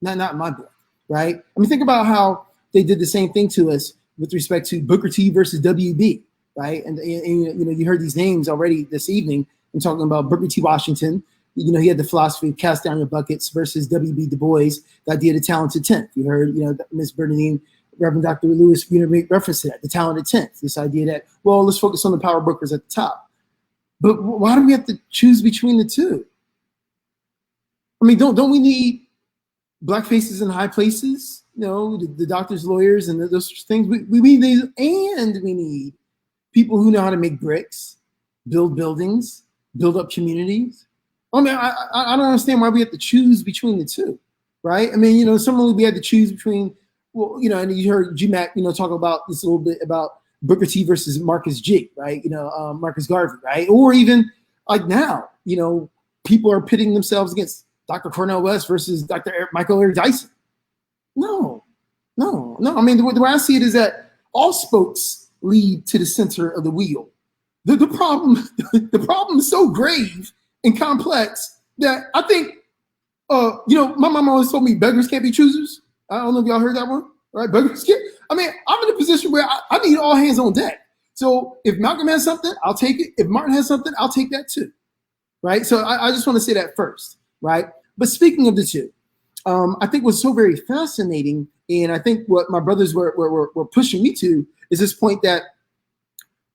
Not in my book, right? I mean, think about how they did the same thing to us with respect to Booker T versus WB, right? And you heard these names already this evening. I'm talking about Booker T. Washington. He had the philosophy of cast down your buckets versus W.B. Du Bois, the idea of the talented 10th. You heard, Ms. Bernadine, Reverend Dr. Lewis, make reference to that, the talented 10th, this idea that, well, let's focus on the power brokers at the top. But why do we have to choose between the two? I mean, don't we need black faces in high places? The doctors, lawyers, and those things. We need these, and we need people who know how to make bricks, build buildings, build up communities. I mean, I don't understand why we have to choose between the two, right? I mean, similarly, we had to choose between, and you heard GMAC, talk about this a little bit about Booker T versus Marcus G, right? Marcus Garvey, right? Or even like now, people are pitting themselves against Dr. Cornel West versus Dr. Michael Eric Dyson. No. I mean, the way I see it is that all spokes lead to the center of the wheel. The problem is so grave and complex that I think, my mom always told me beggars can't be choosers. I don't know if y'all heard that one, right? Beggars can't. I mean, I'm in a position where I need all hands on deck. So if Malcolm has something, I'll take it. If Martin has something, I'll take that too, right? So I just want to say that first, right? But speaking of the two, I think what's so very fascinating, and I think what my brothers were pushing me to is this point that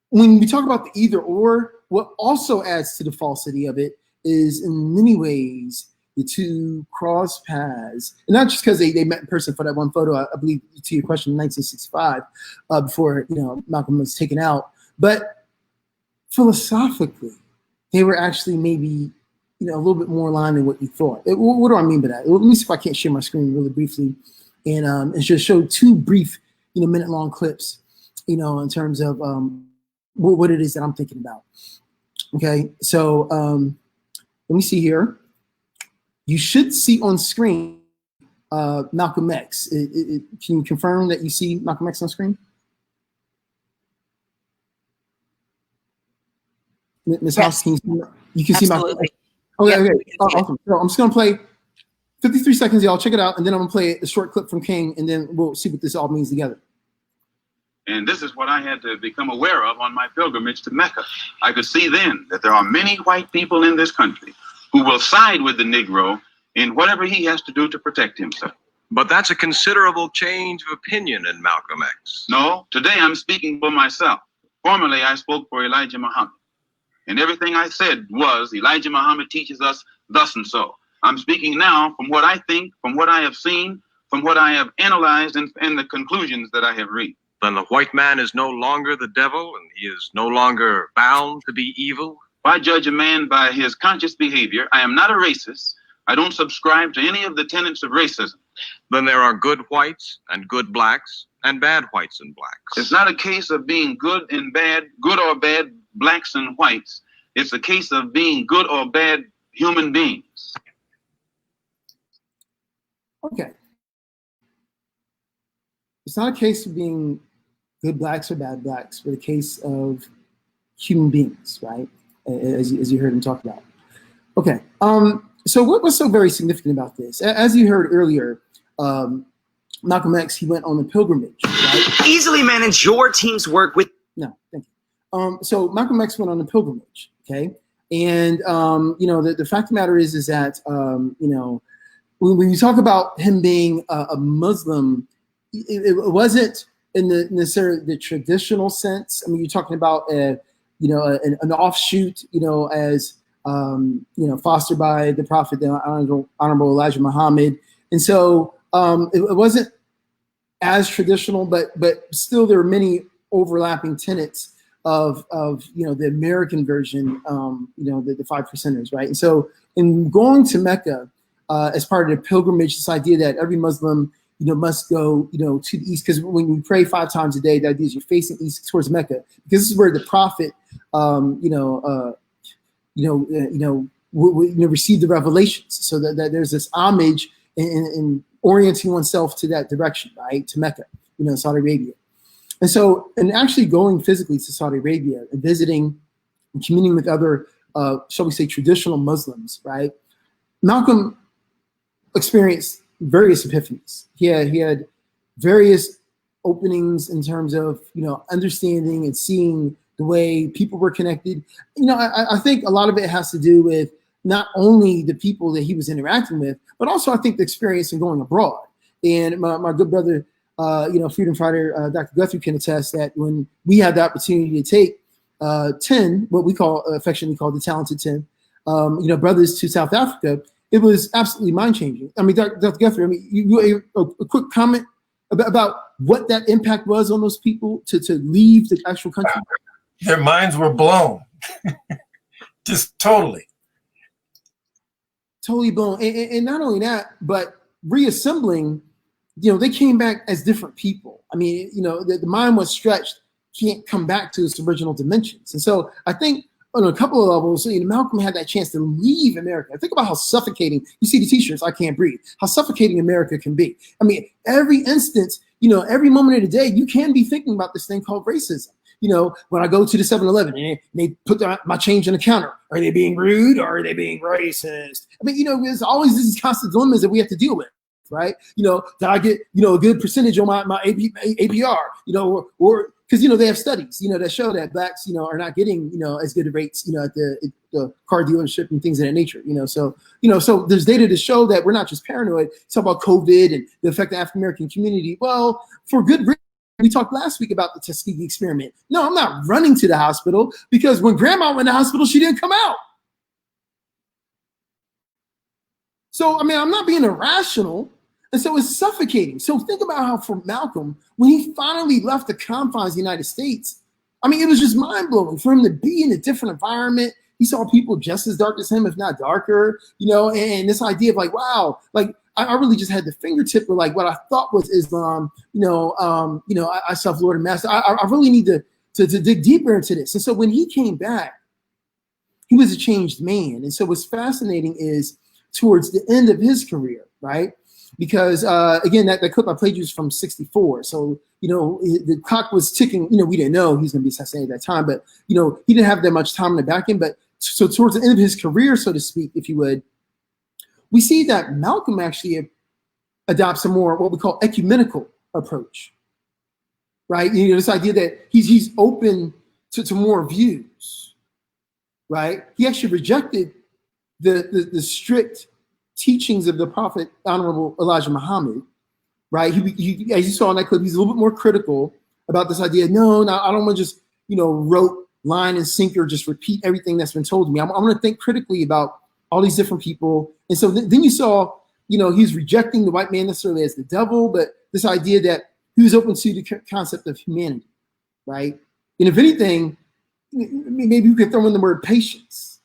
when we talk about the either or, what also adds to the falsity of it is in many ways the two cross paths, and not just because they met in person for that one photo, I believe, to your question, in 1965, before Malcolm was taken out, but philosophically, they were actually maybe a little bit more aligned than what you thought. What do I mean by that? Let me see if I can't share my screen really briefly, and just show two brief, minute-long clips, in terms of what it is that I'm thinking about. Okay, so let me see here. You should see on screen Malcolm X. Can you confirm that you see Malcolm X on screen? Ms. House, can you can see Malcolm X? Okay. Awesome. So I'm just going to play 53 seconds, y'all. Check it out. And then I'm going to play a short clip from King, and then we'll see what this all means together. And this is what I had to become aware of on my pilgrimage to Mecca. I could see then that there are many white people in this country who will side with the Negro in whatever he has to do to protect himself. But that's a considerable change of opinion in Malcolm X. No, today I'm speaking for myself. Formerly, I spoke for Elijah Muhammad. And everything I said was, Elijah Muhammad teaches us thus and so. I'm speaking now from what I think, from what I have seen, from what I have analyzed, and the conclusions that I have reached. Then the white man is no longer the devil, and he is no longer bound to be evil? Why judge a man by his conscious behavior? I am not a racist. I don't subscribe to any of the tenets of racism. Then there are good whites and good blacks and bad whites and blacks. It's not a case of being good and bad, good or bad blacks and whites. It's a case of being good or bad human beings. Okay. It's not a case of being good blacks or bad blacks, but a case of human beings, right? As you heard him talk about. Okay. So what was so very significant about this? As you heard earlier, Malcolm X, he went on the pilgrimage, right? Easily manage your team's work with. No, thank you. So Malcolm X went on the pilgrimage, okay? And, you know, the fact of the matter is that, you know, when you talk about him being a Muslim, it wasn't in the necessarily the traditional sense. I mean, you're talking about, you know, an offshoot, you know, as, you know, fostered by the Prophet, the Honorable Elijah Muhammad. And so it wasn't as traditional, but still there are many overlapping tenets of you know, the American version, you know, the 5%ers, right? And so in going to Mecca as part of the pilgrimage, this idea that every Muslim, you know, must go, you know, to the east, because when you pray 5 times a day, the idea is you're facing east towards Mecca, because this is where the Prophet, receive the revelations, so that there's this homage in orienting oneself to that direction, right, to Mecca, you know, Saudi Arabia. And so, and actually going physically to Saudi Arabia and visiting and communing with other, shall we say, traditional Muslims, right, Malcolm experienced various epiphanies. He had various openings in terms of, you know, understanding and seeing the way people were connected. You know, I think a lot of it has to do with not only the people that he was interacting with, but also I think the experience in going abroad. And my good brother, you know, freedom fighter, Dr. Guthrie can attest that when we had the opportunity to take 10, what we call affectionately called the talented 10, you know, brothers to South Africa, it was absolutely mind-changing. I mean, Dr. Guthrie, I mean, you a quick comment about what that impact was on those people to leave the actual country? Their minds were blown. Just totally. Totally blown. And not only that, but reassembling, you know, they came back as different people. I mean, you know, the mind was stretched, can't come back to its original dimensions. And so I think on a couple of levels, you know, Malcolm had that chance to leave America. Think about how suffocating, you see the t-shirts, I can't breathe, how suffocating America can be. I mean, every instance, you know, every moment of the day, you can be thinking about this thing called racism. You know, when I go to the 7-Eleven and they put my change on the counter, are they being rude or are they being racist? I mean, you know, there's always these constant dilemmas that we have to deal with, right? You know, did I get, you know, a good percentage on my APR, you know, or because, you know, they have studies, you know, that show that blacks, you know, are not getting, you know, as good a rates, you know, at the car dealership and things of that nature, you know. So, you know, so there's data to show that we're not just paranoid. It's about COVID and the effect of the African-American community. Well, for good reason. We talked last week about the Tuskegee experiment. No, I'm not running to the hospital because when grandma went to the hospital, she didn't come out. So, I mean, I'm not being irrational. And so it's suffocating. So think about how for Malcolm, when he finally left the confines of the United States, I mean, it was just mind-blowing for him to be in a different environment. He saw people just as dark as him, if not darker, you know, and this idea of like, wow, like, I really just had the fingertip of like what I thought was Islam, I self-Lord and Master. I really need to dig deeper into this. And so when he came back, he was a changed man. And so what's fascinating is towards the end of his career, right? Because again, that clip I played you is from '64. So, you know, the clock was ticking. You know, we didn't know he was going to be assassinated at that time, but, you know, he didn't have that much time in the back end. But so towards the end of his career, so to speak, if you would, we see that Malcolm actually adopts a more what we call ecumenical approach, right? You know, this idea that he's open to more views, right? He actually rejected the strict teachings of the Prophet Honorable El-Hajj Muhammad, right? He, as you saw in that clip, he's a little bit more critical about this idea. No, I don't want to just, rote line and sinker, just repeat everything that's been told to me. I'm going to think critically about all these different people. And so then you saw, he's rejecting the white man necessarily as the devil, but this idea that he was open to the concept of humanity, right? And if anything, maybe you could throw in the word patience,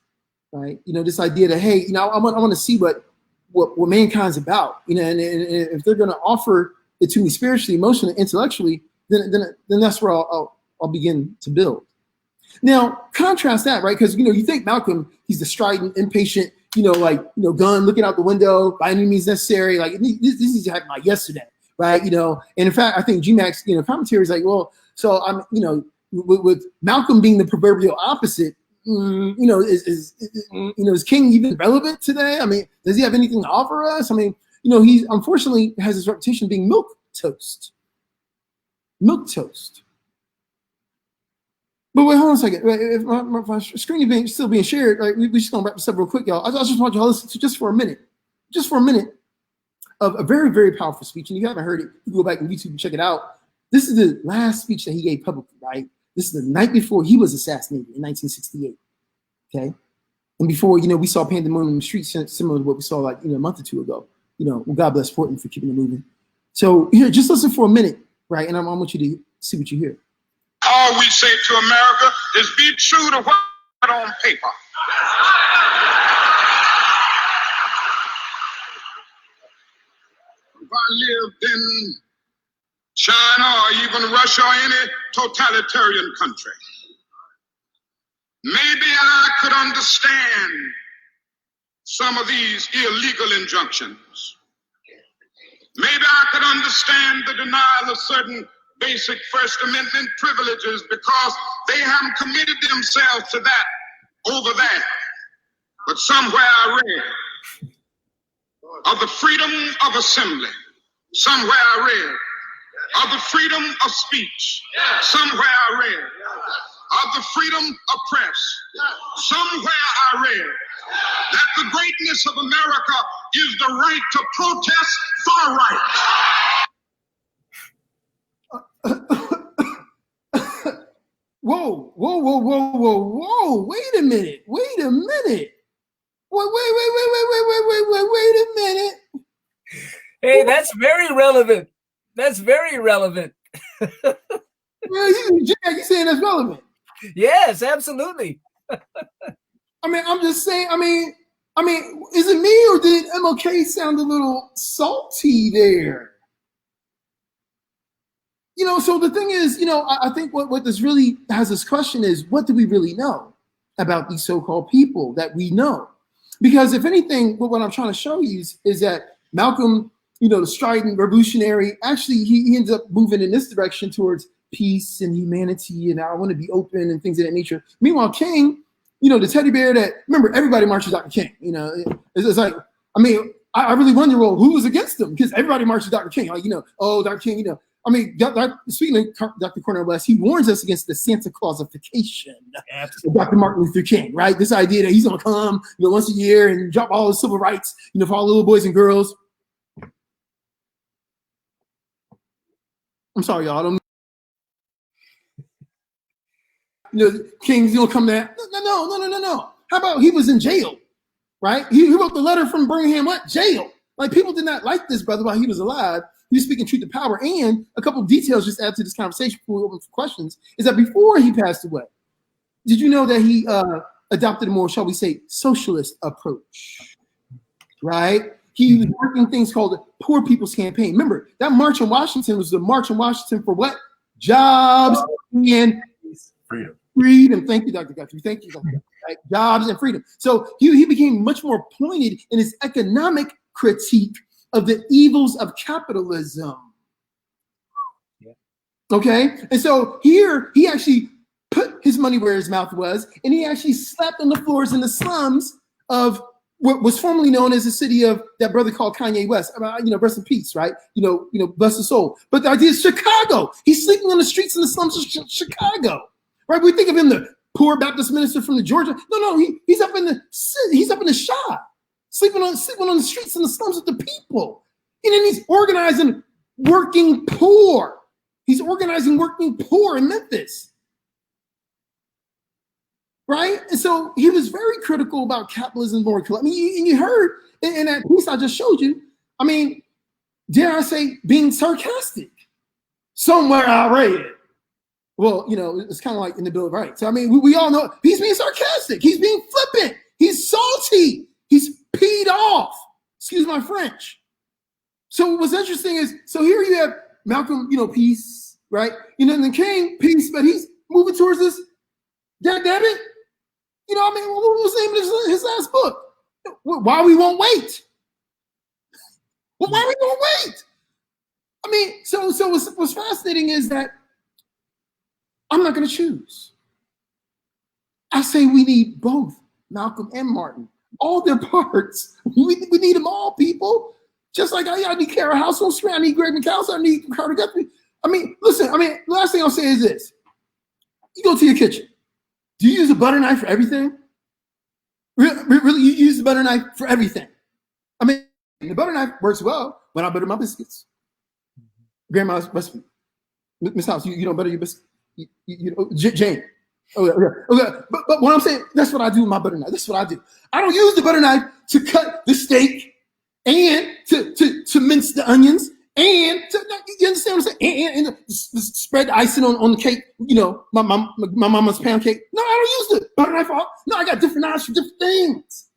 right? This idea that, hey, I want to see what mankind's about, and if they're going to offer it to me spiritually, emotionally, intellectually, then that's where I'll begin to build. Now, contrast that, right? Because you think Malcolm, he's the strident, impatient, gun looking out the window by any means necessary. Like this needs to happen like yesterday, right? And in fact, I think GMAC's commentary is like, well, so I'm with Malcolm being the proverbial opposite. Is King even relevant today? I mean, does he have anything to offer us? I mean, he unfortunately has his reputation being milk toast. But wait, hold on a second. If my screen is still being shared, right, we just gonna wrap this up real quick, y'all. I just want y'all to listen to just for a minute of a very, very powerful speech. And if you haven't heard it, you can go back on YouTube and check it out. This is the last speech that he gave publicly, right? This is the night before he was assassinated in 1968. Okay, and before we saw pandemonium in the streets, similar to what we saw like a month or two ago. Well, God bless Portland for keeping it moving. So here, just listen for a minute, right? And I want you to see what you hear. All we say to America is be true to what's on paper. If I lived in China or even Russia or any totalitarian country, maybe I could understand some of these illegal injunctions. Maybe I could understand the denial of certain basic First Amendment privileges because they haven't committed themselves to that over that. But somewhere I read of the freedom of assembly. Somewhere I read of the freedom of speech. Somewhere I read of the freedom of press. Somewhere I read that the greatness of America is the right to protest far right. Whoa. Wait a minute. Wait a minute. Hey, that's very relevant. Well, you saying that's relevant? Yes, absolutely. I mean, I'm just saying, I mean, is it me or did MLK sound a little salty there? So the thing is, I think what this really has this question is, what do we really know about these so-called people that we know? Because if anything, what I'm trying to show you is that Malcolm, the strident revolutionary, actually, he ends up moving in this direction towards peace and humanity, and I want to be open and things of that nature. Meanwhile, King, the teddy bear that, remember, everybody marches Dr. King. It's like, I mean, I really wonder, well, who was against him? Because everybody marches Dr. King. Like, Dr. King, I mean, speaking of Dr. Cornel West, he warns us against the Santa Clausification of Dr. Martin Luther King, right? This idea that he's going to come, once a year and drop all his civil rights, for all little boys and girls. I'm sorry, y'all. I don't. King's going to come there. No. How about he was in jail, right? He wrote the letter from Birmingham, jail. Like, people did not like this brother while he was alive. He was speaking truth to power. And a couple of details just add to this conversation before we open for questions, is that before he passed away, did you know that he adopted a more, shall we say, socialist approach, right? He was working things called the Poor People's Campaign. Remember, that March on Washington was the March on Washington for what? Jobs and freedom. Thank you, Dr. Guthrie. Thank you, Dr. Guthrie. Right? Jobs and freedom. So he became much more pointed in his economic critique of the evils of capitalism. Yeah. Okay? And so here, he actually put his money where his mouth was, and he actually slept on the floors in the slums of what was formerly known as the city of that brother called Kanye West. Rest in peace, right? Bless his soul. But the idea is Chicago. He's sleeping on the streets in the slums of Chicago, right? We think of him, the poor Baptist minister from the Georgia. No, he's up in the shop, sleeping on the streets and the slums of the people. And then he's organizing working poor. He's organizing working poor in Memphis. Right? And so he was very critical about capitalism more. I mean, you heard in that piece I just showed you, I mean, dare I say, being sarcastic. Somewhere I read it. Well, you know, it's kind of like in the Bill of Rights. I mean, we all know he's being sarcastic. He's being flippant. He's salty. He's peed off. Excuse my French. So what's interesting is, so here you have Malcolm, you know, peace, right? You know, and then King, peace, but he's moving towards this. Damn it. You know, I mean, what was the name of his last book? Why We Won't Wait. Well, why we won't wait? I mean, so what's fascinating is that I'm not going to choose. I say we need both Malcolm and Martin, all their parts. We need them all, people. Just like I need Kara House on screen, I need Greg McAllister, I need Carter Guthrie. I mean, listen, the last thing I'll say is this. You go to your kitchen. Do you use a butter knife for everything? Really, you use the butter knife for everything. I mean, the butter knife works well when I butter my biscuits. Grandma's recipe. Miss House, you don't butter your biscuits? Jane. Okay. But what I'm saying, that's what I do with my butter knife. That's what I do. I don't use the butter knife to cut the steak and to mince the onions and you understand what I'm saying? And spread the icing on the cake, you know, my mama's pound cake. No, I don't use the butter knife. No, I got different knives for different things.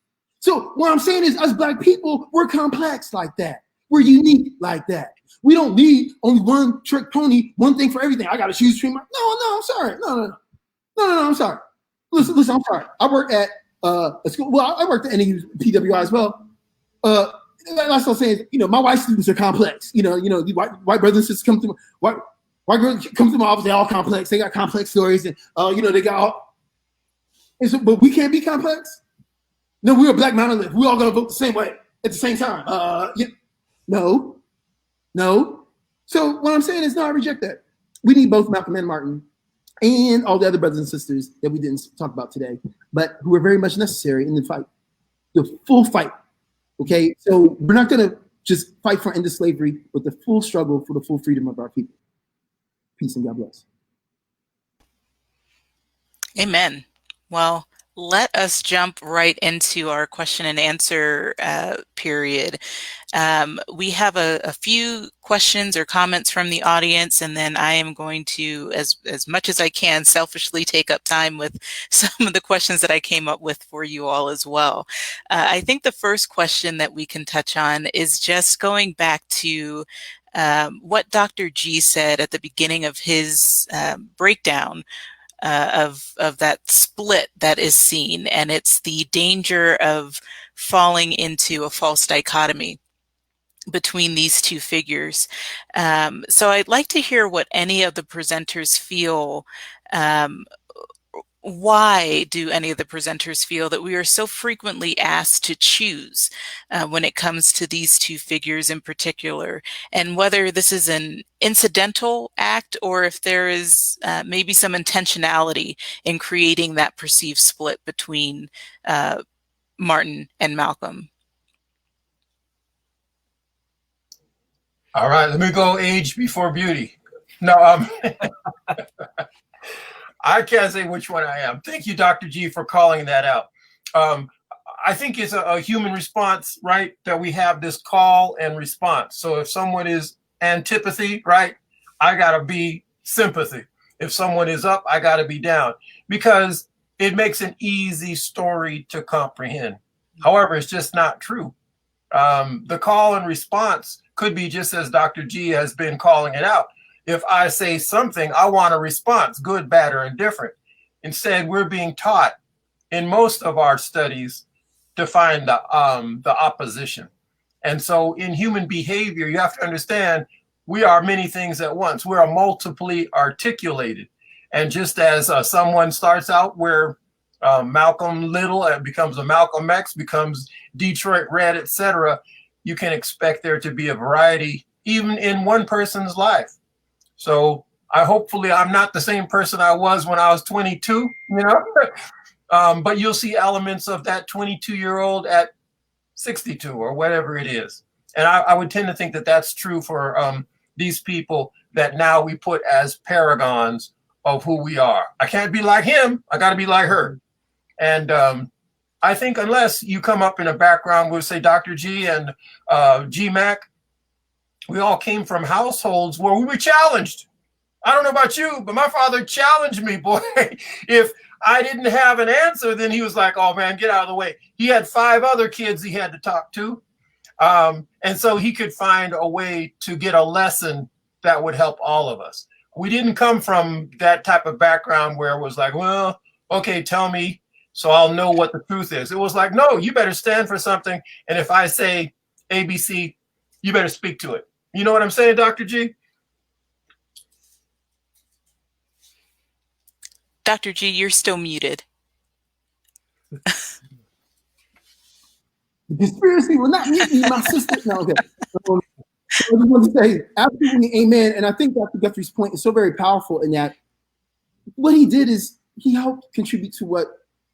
So what I'm saying is, us Black people, we're complex like that. We're unique like that. We don't need only one trick pony, one thing for everything. I got to choose between my. No, I'm sorry. No, I'm sorry. Listen, I'm sorry. I work at a school. Well, I worked at NAU PWI as well. That's what I'm saying. You know, my white students are complex. You know, the white brothers and sisters come through. White girls come through my office. They're all complex. They got complex stories, and you know, they got all. And so, but we can't be complex. No, we're a Black monolith. We're all gonna vote the same way at the same time. Yeah. No. So what I'm saying is, no, I reject that. We need both Malcolm and Martin and all the other brothers and sisters that we didn't talk about today, but who are very much necessary in the fight, the full fight. Okay, so we're not going to just fight for end of slavery, but the full struggle for the full freedom of our people. Peace and God bless. Amen. Well, let us jump right into our question and answer period. We have a few questions or comments from the audience, and then I am going to, as much as I can, selfishly take up time with some of the questions that I came up with for you all as well. I think the first question that we can touch on is just going back to what Dr. G said at the beginning of his breakdown of that split that is seen, and it's the danger of falling into a false dichotomy between these two figures. So I'd like to hear what any of the presenters feel. Why do any of the presenters feel that we are so frequently asked to choose when it comes to these two figures in particular, and whether this is an incidental act or if there is maybe some intentionality in creating that perceived split between Martin and Malcolm? All right, let me go age before beauty. No, I can't say which one I am. Thank you, Dr. G, for calling that out. I think it's a human response, right? That we have this call and response. So if someone is antipathy, right, I gotta be sympathy. If someone is up, I gotta be down, because it makes an easy story to comprehend. However, it's just not true. The call and response could be just as Dr. G has been calling it out. If I say something, I want a response, good, bad, or indifferent. Instead, we're being taught in most of our studies to find the opposition. And so in human behavior, you have to understand we are many things at once. We are multiply articulated. And just as someone starts out where Malcolm Little becomes a Malcolm X, becomes Detroit Red, etc., you can expect there to be a variety even in one person's life. So hopefully I'm not the same person I was when I was 22, you know, but you'll see elements of that 22-year-old at 62 or whatever it is. And I would tend to think that that's true for these people that now we put as paragons of who we are. I can't be like him. I got to be like her. And I think unless you come up in a background, we'll say Dr. G and G Mac, we all came from households where we were challenged. I don't know about you, but my father challenged me, boy. If I didn't have an answer, then he was like, oh man, get out of the way. He had 5 other kids he had to talk to. And so he could find a way to get a lesson that would help all of us. We didn't come from that type of background where it was like, well, okay, tell me so I'll know what the truth is. It was like, no, you better stand for something. And if I say ABC, you better speak to it. You know what I'm saying, Dr. G? Dr. G, you're still muted. The conspiracy will not meet me, my sister. No, okay. So I just want to say absolutely amen. And I think Dr. Guthrie's point is so very powerful in that what he did is he helped contribute to what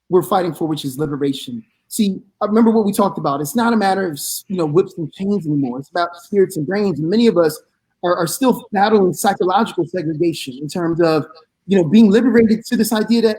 we're fighting for, which is liberation. See, I remember what we talked about. It's not a matter of, whips and chains anymore. It's about spirits and brains. And many of us are still battling psychological segregation in terms of, being liberated to this idea that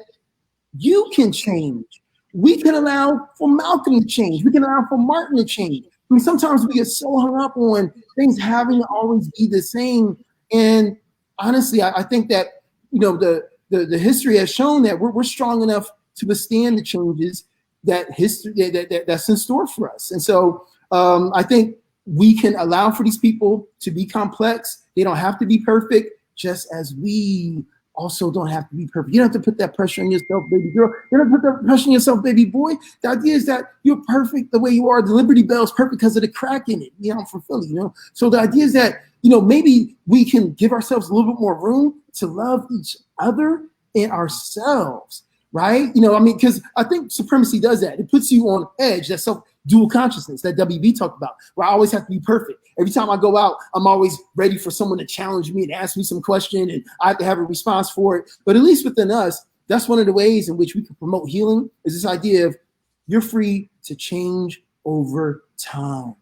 you can change. We can allow for Malcolm to change. We can allow for Martin to change. I mean, sometimes we get so hung up on things having to always be the same. And honestly, I think that, the history has shown that we're strong enough to withstand the changes that history that's in store for us. And so I think we can allow for these people to be complex. They don't have to be perfect, just as we also don't have to be perfect. You don't have to put that pressure on yourself, baby girl. You don't have to put that pressure on yourself, baby boy. The idea is that you're perfect the way you are. The Liberty Bell is perfect because of the crack in it. I'm from Philly, So the idea is that, maybe we can give ourselves a little bit more room to love each other and ourselves, right? Because I think supremacy does that. It puts you on edge, that dual consciousness that WB talked about, where I always have to be perfect. Every time I go out, I'm always ready for someone to challenge me and ask me some question, and I have to have a response for it. But at least within us, that's one of the ways in which we can promote healing, is this idea of you're free to change over time.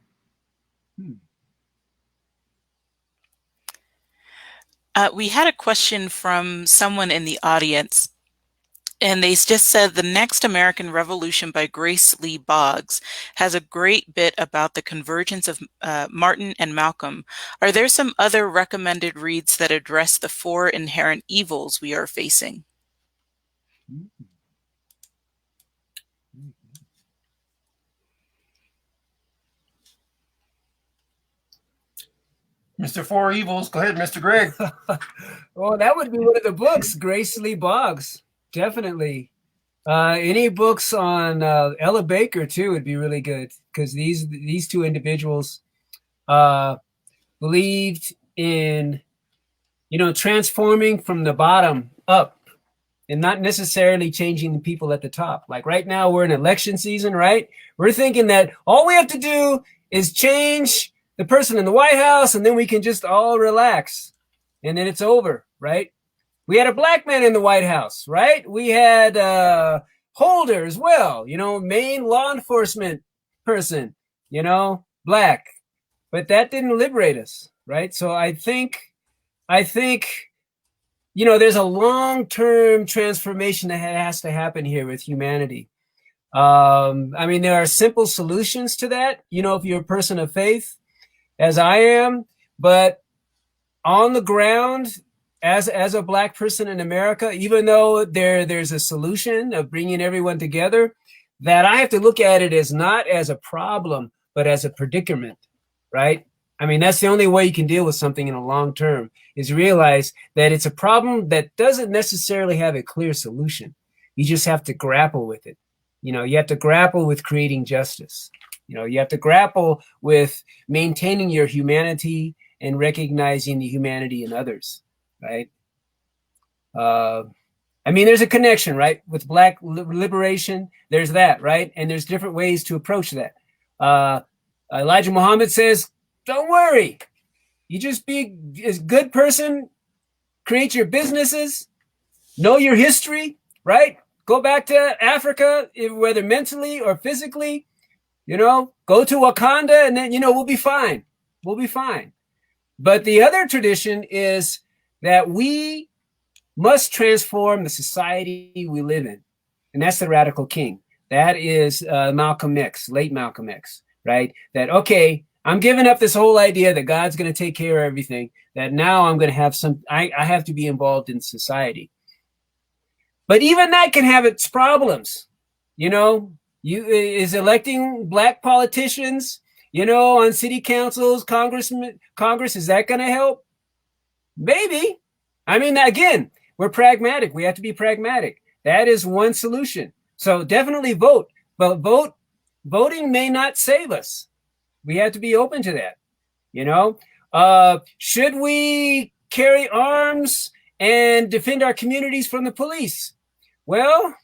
We had a question from someone in the audience. And they just said the Next American Revolution by Grace Lee Boggs has a great bit about the convergence of Martin and Malcolm. Are there some other recommended reads that address the 4 inherent evils we are facing? Mr. 4 Evils, go ahead, Mr. Greg. Well, that would be one of the books, Grace Lee Boggs. Definitely. Any books on Ella Baker too would be really good, because these 2 individuals believed in transforming from the bottom up and not necessarily changing the people at the top. Like right now we're in election season, right? We're thinking that all we have to do is change the person in the White House and then we can just all relax and then it's over, right? We had a black man in the White House, right? We had Holder as well, Maine law enforcement person, black. But that didn't liberate us, right? So I think, there's a long-term transformation that has to happen here with humanity. There are simple solutions to that, if you're a person of faith, as I am, but on the ground, as a black person in America, even though there's a solution of bringing everyone together, that I have to look at it as not as a problem, but as a predicament, right? That's the only way you can deal with something in the long term, is realize that it's a problem that doesn't necessarily have a clear solution. You just have to grapple with it. You have to grapple with creating justice. You have to grapple with maintaining your humanity and recognizing the humanity in others. Right. There's a connection, right? With black liberation, there's that, right? And there's different ways to approach that. Elijah Muhammad says, don't worry. You just be a good person, create your businesses, know your history, right? Go back to Africa, whether mentally or physically, You know, go to Wakanda and then, you know, we'll be fine. We'll be fine. But the other tradition is that we must transform the society we live in. And that's the radical king. That is Malcolm X, late Malcolm X, right? That, okay, I'm giving up this whole idea that God's going to take care of everything, that now I'm going to have I have to be involved in society. But even that can have its problems. You know, is electing black politicians, you know, on city councils, Congress, is that going to help? Maybe. I mean, again, we're pragmatic. We have to be pragmatic. That is one solution. So definitely vote, but voting may not save us. We have to be open to that. You know, should we carry arms and defend our communities from the police? Well,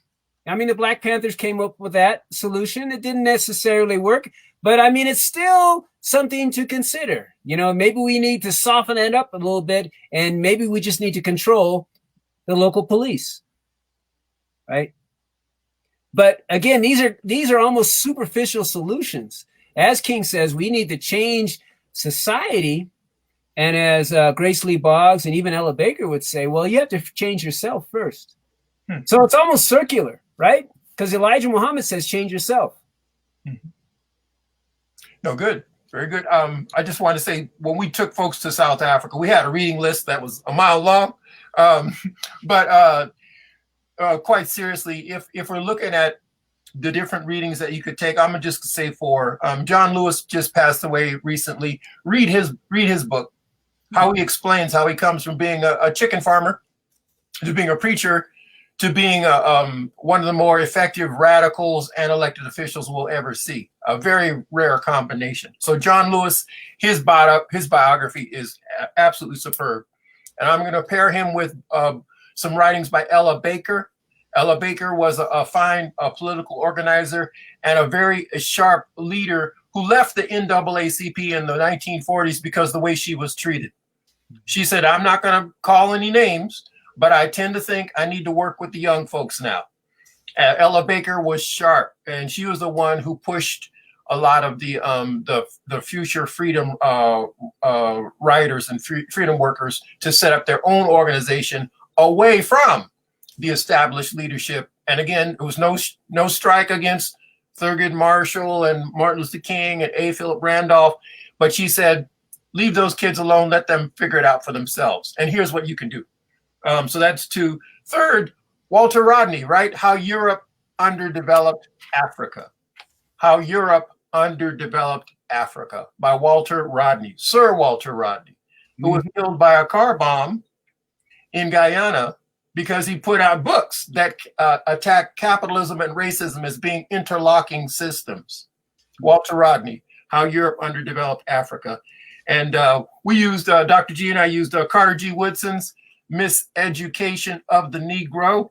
I mean, the Black Panthers came up with that solution. It didn't necessarily work, but I mean, it's still something to consider. You know, maybe we need to soften it up a little bit, and maybe we just need to control the local police, right? But again, these are almost superficial solutions. As King says, we need to change society. And as Grace Lee Boggs and even Ella Baker would say, well, you have to change yourself first. So it's almost circular, right? Because Elijah Muhammad says, change yourself. No, good. Very good. I just want to say, when we took folks to South Africa, we had a reading list that was a mile long. But quite seriously, if we're looking at the different readings that you could take, I'm gonna just say for John Lewis just passed away recently. Read his book, how he explains how he comes from being a chicken farmer to being a preacher to being one of the more effective radicals and elected officials we'll ever see. A very rare combination. So John Lewis, his biography is absolutely superb. And I'm going to pair him with some writings by Ella Baker. Ella Baker was a fine political organizer and a very sharp leader who left the NAACP in the 1940s because of the way she was treated. She said, I'm not going to call any names, but I tend to think I need to work with the young folks now. Ella Baker was sharp, and she was the one who pushed a lot of the future freedom writers and freedom workers to set up their own organization away from the established leadership. And again, it was no strike against Thurgood Marshall and Martin Luther King and A. Philip Randolph, but she said, leave those kids alone, let them figure it out for themselves. And here's what you can do. So that's two. Third, Walter Rodney, right? How Europe underdeveloped Africa. How Europe underdeveloped Africa by Walter Rodney, Sir Walter Rodney, who was killed by a car bomb in Guyana because he put out books that attack capitalism and racism as being interlocking systems. Walter Rodney, How Europe Underdeveloped Africa. And we used, Dr. G and I used Carter G. Woodson's Miseducation of the Negro,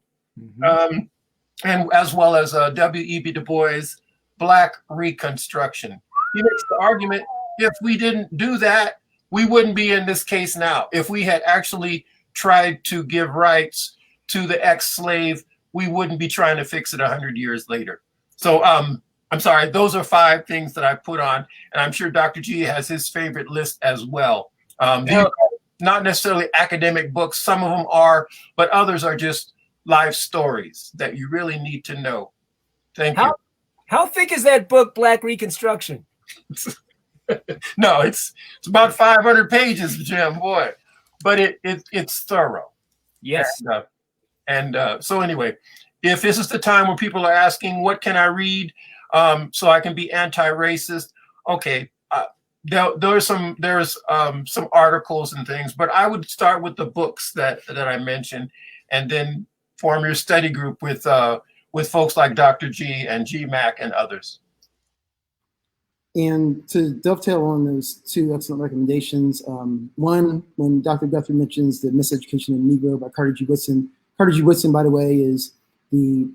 and as well as W.E.B. Du Bois' Black Reconstruction. He makes the argument, if we didn't do that, we wouldn't be in this case now. If we had actually tried to give rights to the ex-slave, we wouldn't be trying to fix it 100 years later. So I'm sorry, those are 5 things that I put on, and I'm sure Dr. G has his favorite list as well. These are not necessarily academic books, some of them are, but others are just life stories that you really need to know. Thank you. How thick is that book, Black Reconstruction? No, it's about 500 pages, Jim, boy, but it's thorough. Yes. So anyway, if this is the time where people are asking, what can I read so I can be anti-racist? Okay, there's some articles and things, but I would start with the books that I mentioned, and then form your study group with folks like Dr. G and G Mac and others. And to dovetail on those 2 excellent recommendations, one, when Dr. Guthrie mentions The Miseducation of the Negro by Carter G. Woodson. Carter G. Woodson, by the way, is the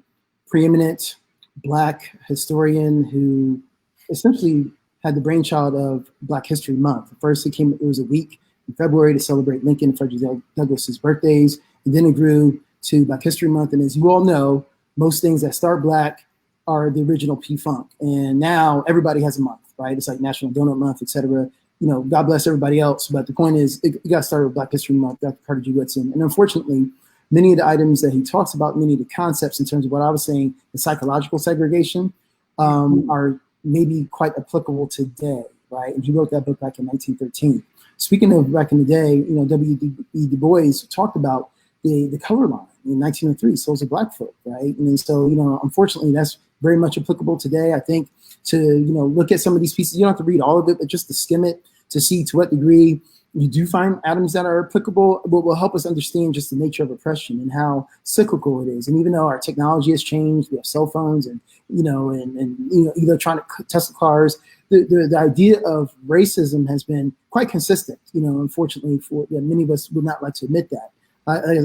preeminent Black historian who essentially had the brainchild of Black History Month. First, it was a week in February to celebrate Lincoln and Frederick Douglass's birthdays, and then it grew to Black History Month. And as you all know, most things that start Black are the original P-Funk. And now everybody has a month, right? It's like National Donut Month, etc. You know, God bless everybody else. But the point is, it got started with Black History Month, Dr. Carter G. Woodson. And unfortunately, many of the items that he talks about, many of the concepts in terms of what I was saying, the psychological segregation, are maybe quite applicable today, right? And he wrote that book back in 1913. Speaking of back in the day, you know, W.E. Du Bois talked about the color line in 1903, Souls of Black Folk, right? And so, you know, unfortunately, that's very much applicable today. I think to, you know, look at some of these pieces, you don't have to read all of it, but just to skim it to see to what degree you do find atoms that are applicable, but will help us understand just the nature of oppression and how cyclical it is. And even though our technology has changed, we have cell phones and, you know, and you know, electronic Tesla cars, the idea of racism has been quite consistent. You know, unfortunately, for many of us would not like to admit that.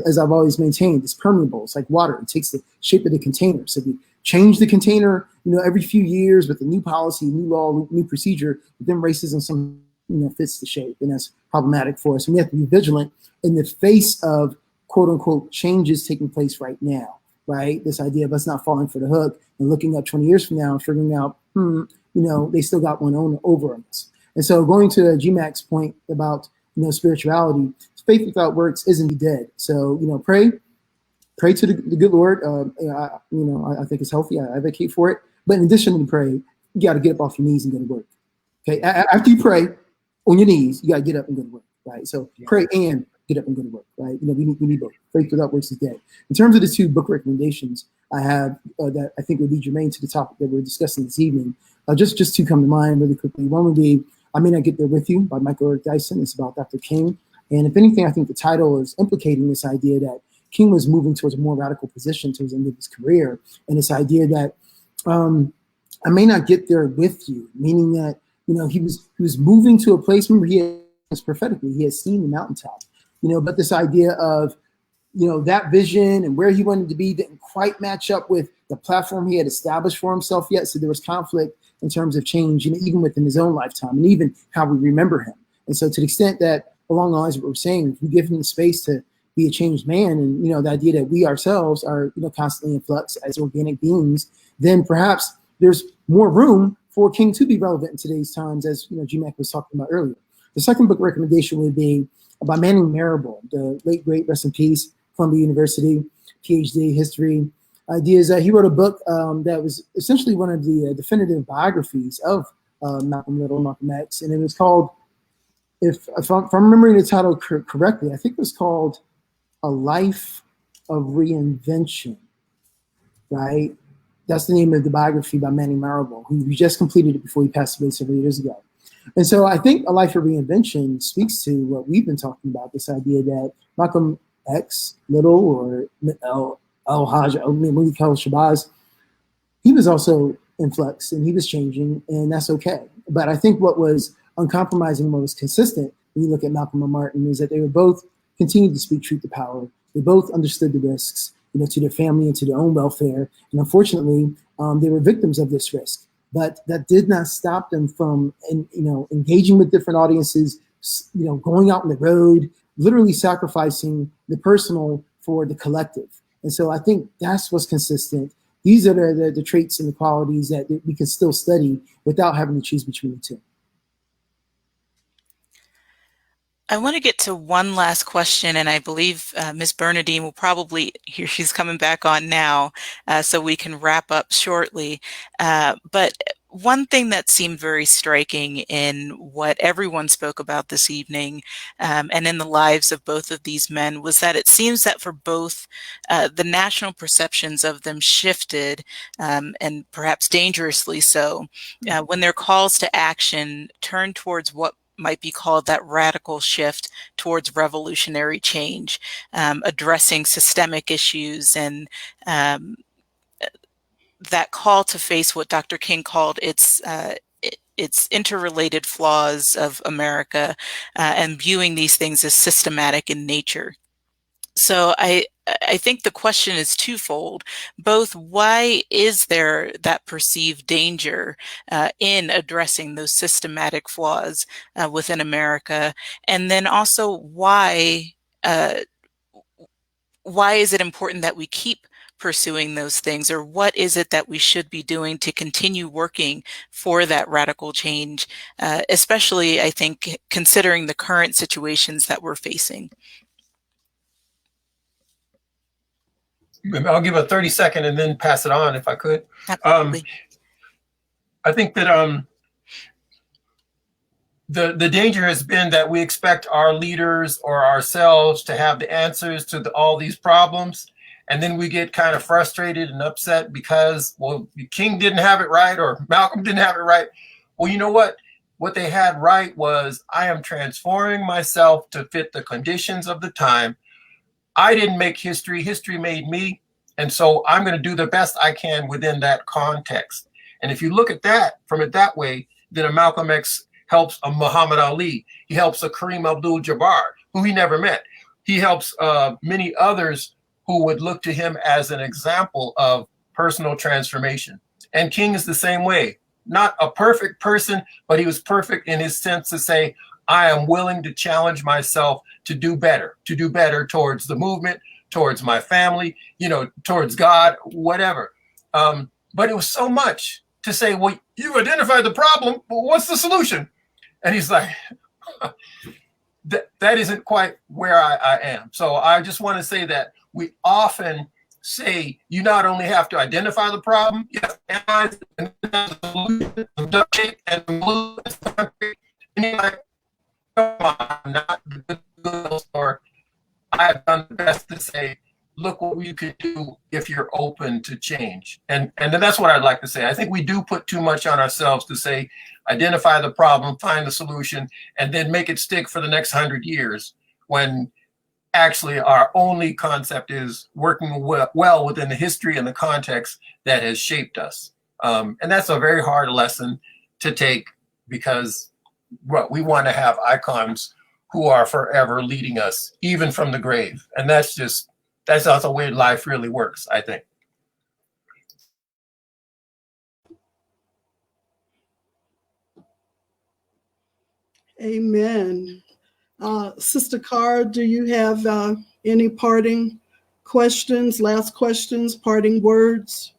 As I've always maintained, it's permeable. It's like water. It takes the shape of the container. So we change the container, you know, every few years with a new policy, new law, new procedure. But then racism some, you know, fits the shape, and that's problematic for us. And we have to be vigilant in the face of quote unquote changes taking place right now. Right, this idea of us not falling for the hook and looking up 20 years from now and figuring out, you know, they still got one over on us. And so going to GMAC's point about, you know, spirituality, faith without works isn't dead. So, you know, pray to the good Lord. I think it's healthy. I advocate for it. But in addition to pray, you got to get up off your knees and go to work. Okay, after you pray on your knees, you got to get up and go to work. Right. So pray and get up and go to work. Right. You know, we need both. Faith without works is dead. In terms of the two book recommendations I have that I think would be germane to the topic that we're discussing this evening, just two come to mind really quickly. One would be I May Not Get There With You by Michael Eric Dyson. It's about Dr. King. And if anything, I think the title is implicating this idea that King was moving towards a more radical position towards the end of his career. And this idea that I may not get there with you, meaning that, you know, he was moving to a place, remember, he had prophetically, he had seen the mountaintop, you know, but this idea of, you know, that vision and where he wanted to be didn't quite match up with the platform he had established for himself yet. So there was conflict in terms of change, you know, even within his own lifetime and even how we remember him. And so to the extent that along the lines of what we're saying, if we give him the space to be a changed man and, you know, the idea that we ourselves are, you know, constantly in flux as organic beings, then perhaps there's more room for King to be relevant in today's times, as, you know, GMAC was talking about earlier. The second book recommendation would be by Manning Marable, the late, great, rest in peace, Columbia University, PhD, history. Ideas that he wrote a book that was essentially one of the definitive biographies of Malcolm X, and it was called, if I'm remembering the title correctly, I think it was called A Life of Reinvention, right? That's the name of the biography by Manning Marable, who just completed it before he passed away several years ago. And so I think A Life of Reinvention speaks to what we've been talking about, this idea that Malcolm X, Little, or El-Hajj Malik El-Shabazz, he was also in flux and he was changing, and that's okay. But I think what was uncompromising, what was consistent when you look at Malcolm and Martin, is that they were both continued to speak truth to power. They both understood the risks, you know, to their family and to their own welfare. And unfortunately, they were victims of this risk. But that did not stop them from, you know, engaging with different audiences, you know, going out on the road, literally sacrificing the personal for the collective. And so I think that's what's consistent. These are the traits and the qualities that we can still study without having to choose between the two. I want to get to one last question, and I believe Ms. Bernadine will probably, here she's coming back on now, so we can wrap up shortly. But one thing that seemed very striking in what everyone spoke about this evening and in the lives of both of these men was that it seems that for both the national perceptions of them shifted, and perhaps dangerously so, when their calls to action turned towards what might be called that radical shift towards revolutionary change, addressing systemic issues and that call to face what Dr. King called its interrelated flaws of America and viewing these things as systematic in nature. So I think the question is twofold. Both, why is there that perceived danger in addressing those systematic flaws within America? And then also, why is it important that we keep pursuing those things, or what is it that we should be doing to continue working for that radical change, especially, I think, considering the current situations that we're facing? I'll give a 30-second and then pass it on if I could. Absolutely. I think that the danger has been that we expect our leaders or ourselves to have the answers to all these problems. And then we get kind of frustrated and upset because, well, King didn't have it right or Malcolm didn't have it right. Well, you know what? What they had right was, I am transforming myself to fit the conditions of the time. I didn't make history. History made me. And so I'm going to do the best I can within that context. And if you look at that from it that way, then a Malcolm X helps a Muhammad Ali. He helps a Kareem Abdul-Jabbar, who he never met. He helps many others who would look to him as an example of personal transformation. And King is the same way. Not a perfect person, but he was perfect in his sense to say, I am willing to challenge myself to do better towards the movement, towards my family, towards God, whatever. But it was so much to say, well, you've identified the problem, well, what's the solution? And he's like, that isn't quite where I am. So I just want to say that we often say you not only have to identify the problem, you have to analyze it and the solution, duct tape and glue and concrete. And you're like, come on, I'm not the good, or I have done the best to say, look what you could do if you're open to change. And that's what I'd like to say. I think we do put too much on ourselves to say, identify the problem, find the solution, and then make it stick for the next 100 years, when actually our only concept is working well within the history and the context that has shaped us. And that's a very hard lesson to take, because we want to have icons who are forever leading us, even from the grave. And that's not the way life really works, I think. Amen. Sister Cara, do you have any parting questions, last questions, parting words?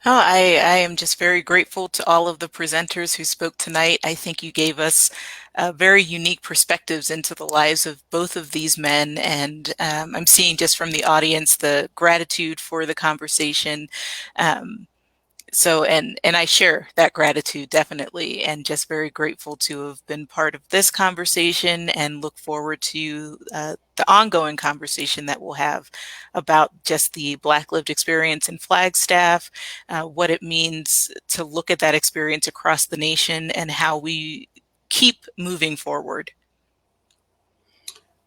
Oh, I am just very grateful to all of the presenters who spoke tonight. I think you gave us very unique perspectives into the lives of both of these men. And I'm seeing just from the audience the gratitude for the conversation. And I share that gratitude, definitely, and just very grateful to have been part of this conversation, and look forward to the ongoing conversation that we'll have about just the Black lived experience in Flagstaff, what it means to look at that experience across the nation, and how we keep moving forward.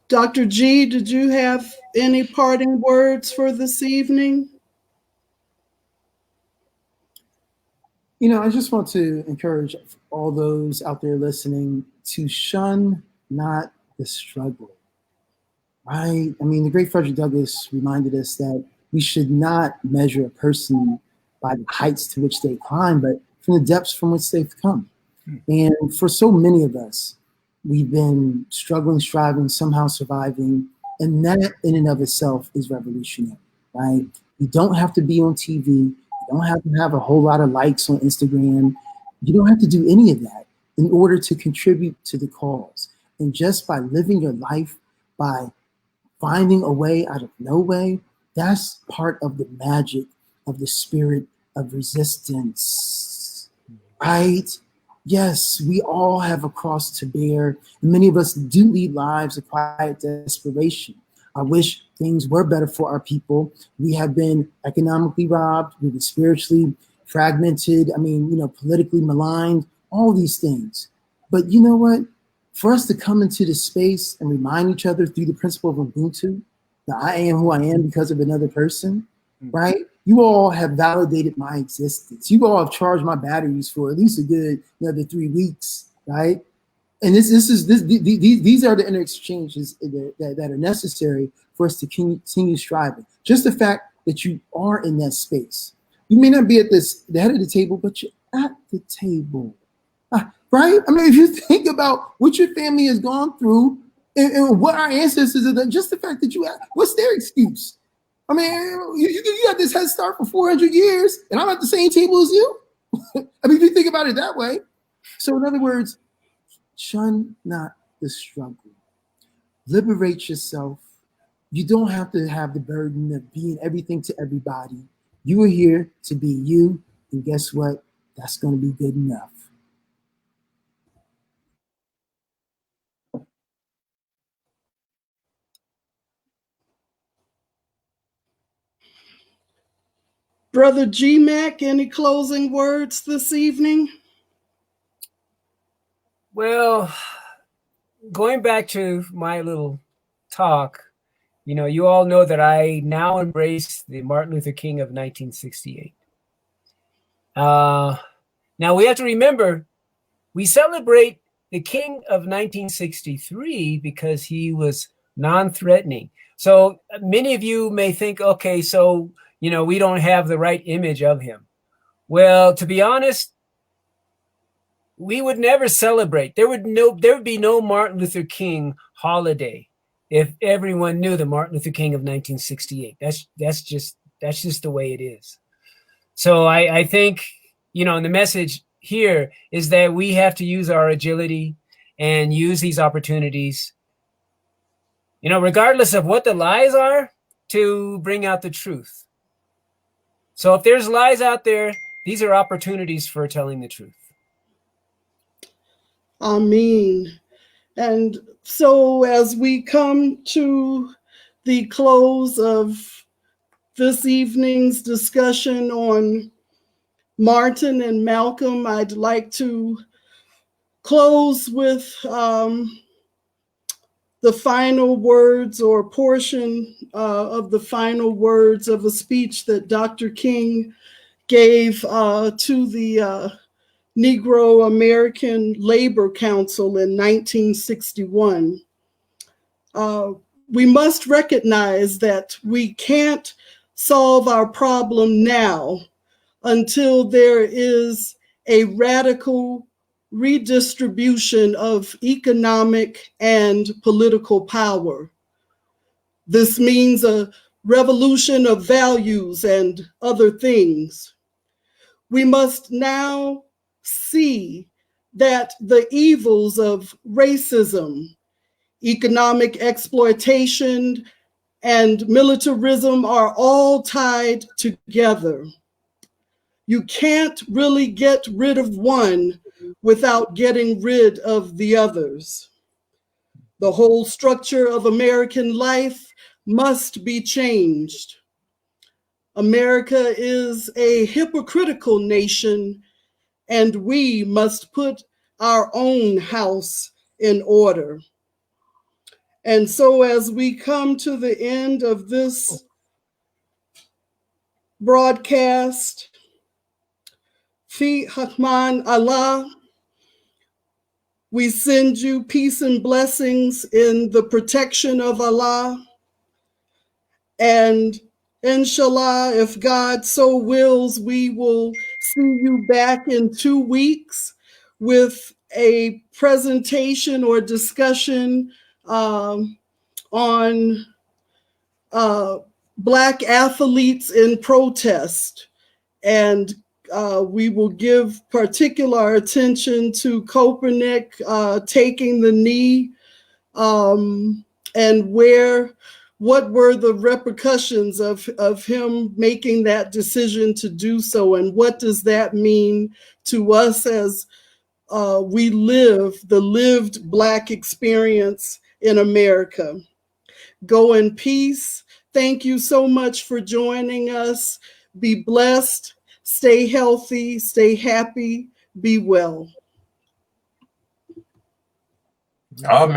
Dr. G, did you have any parting words for this evening? I just want to encourage all those out there listening to shun not the struggle, right? I mean, the great Frederick Douglass reminded us that we should not measure a person by the heights to which they climb, but from the depths from which they've come. And for so many of us, we've been struggling, striving, somehow surviving, and that in and of itself is revolutionary, right? You don't have to be on TV. You don't have to have a whole lot of likes on Instagram. You don't have to do any of that in order to contribute to the cause. And just by living your life, by finding a way out of no way, that's part of the magic of the spirit of resistance, right? Yes, we all have a cross to bear. And many of us do lead lives of quiet desperation. I wish things were better for our people. We have been economically robbed. We've been spiritually fragmented. Politically maligned, all these things. But you know what? For us to come into this space and remind each other through the principle of Ubuntu, that I am who I am because of another person, right? You all have validated my existence. You all have charged my batteries for at least a good another 3 weeks, right? And these are the inner exchanges that are necessary for us to continue striving. Just the fact that you are in that space. You may not be at the head of the table, but you're at the table, right? I mean, if you think about what your family has gone through and what our ancestors have done, just the fact that what's their excuse? I mean, you got this head start for 400 years, and I'm at the same table as you. I mean, if you think about it that way. So in other words, shun not the struggle. Liberate yourself. You don't have to have the burden of being everything to everybody. You are here to be you, and guess what? That's going to be good enough. Brother G-Mac, any closing words this evening? Well, going back to my little talk, you know, you all know that I now embrace the Martin Luther King of 1968. Now we have to remember, we celebrate the King of 1963 because he was non-threatening. So many of you may think, okay, so, you know, we don't have the right image of him. Well, to be honest, we would never celebrate. There would be no Martin Luther King holiday if everyone knew the Martin Luther King of 1968. That's just the way it is. So I think, you know, and the message here is that we have to use our agility and use these opportunities, you know, regardless of what the lies are, to bring out the truth. So if there's lies out there, these are opportunities for telling the truth. Amen. And so as we come to the close of this evening's discussion on Martin and Malcolm, I'd like to close with the final words or portion of the final words of a speech that Dr. King gave to the Negro American Labor Council in 1961. We must recognize that we can't solve our problem now until there is a radical redistribution of economic and political power. This means a revolution of values and other things. We must now see that the evils of racism, economic exploitation, and militarism are all tied together. You can't really get rid of one without getting rid of the others. The whole structure of American life must be changed. America is a hypocritical nation, and we must put our own house in order. And so as we come to the end of this broadcast, Fi Hakman Allah, we send you peace and blessings in the protection of Allah. And inshallah, if God so wills, we will see you back in 2 weeks with a presentation or discussion on Black athletes in protest. And we will give particular attention to Kaepernick taking the knee, and what were the repercussions of him making that decision to do so, and what does that mean to us as we live the lived Black experience in America. Go in peace. Thank you so much for joining us. Be blessed. Stay healthy, stay happy, be well. Amen.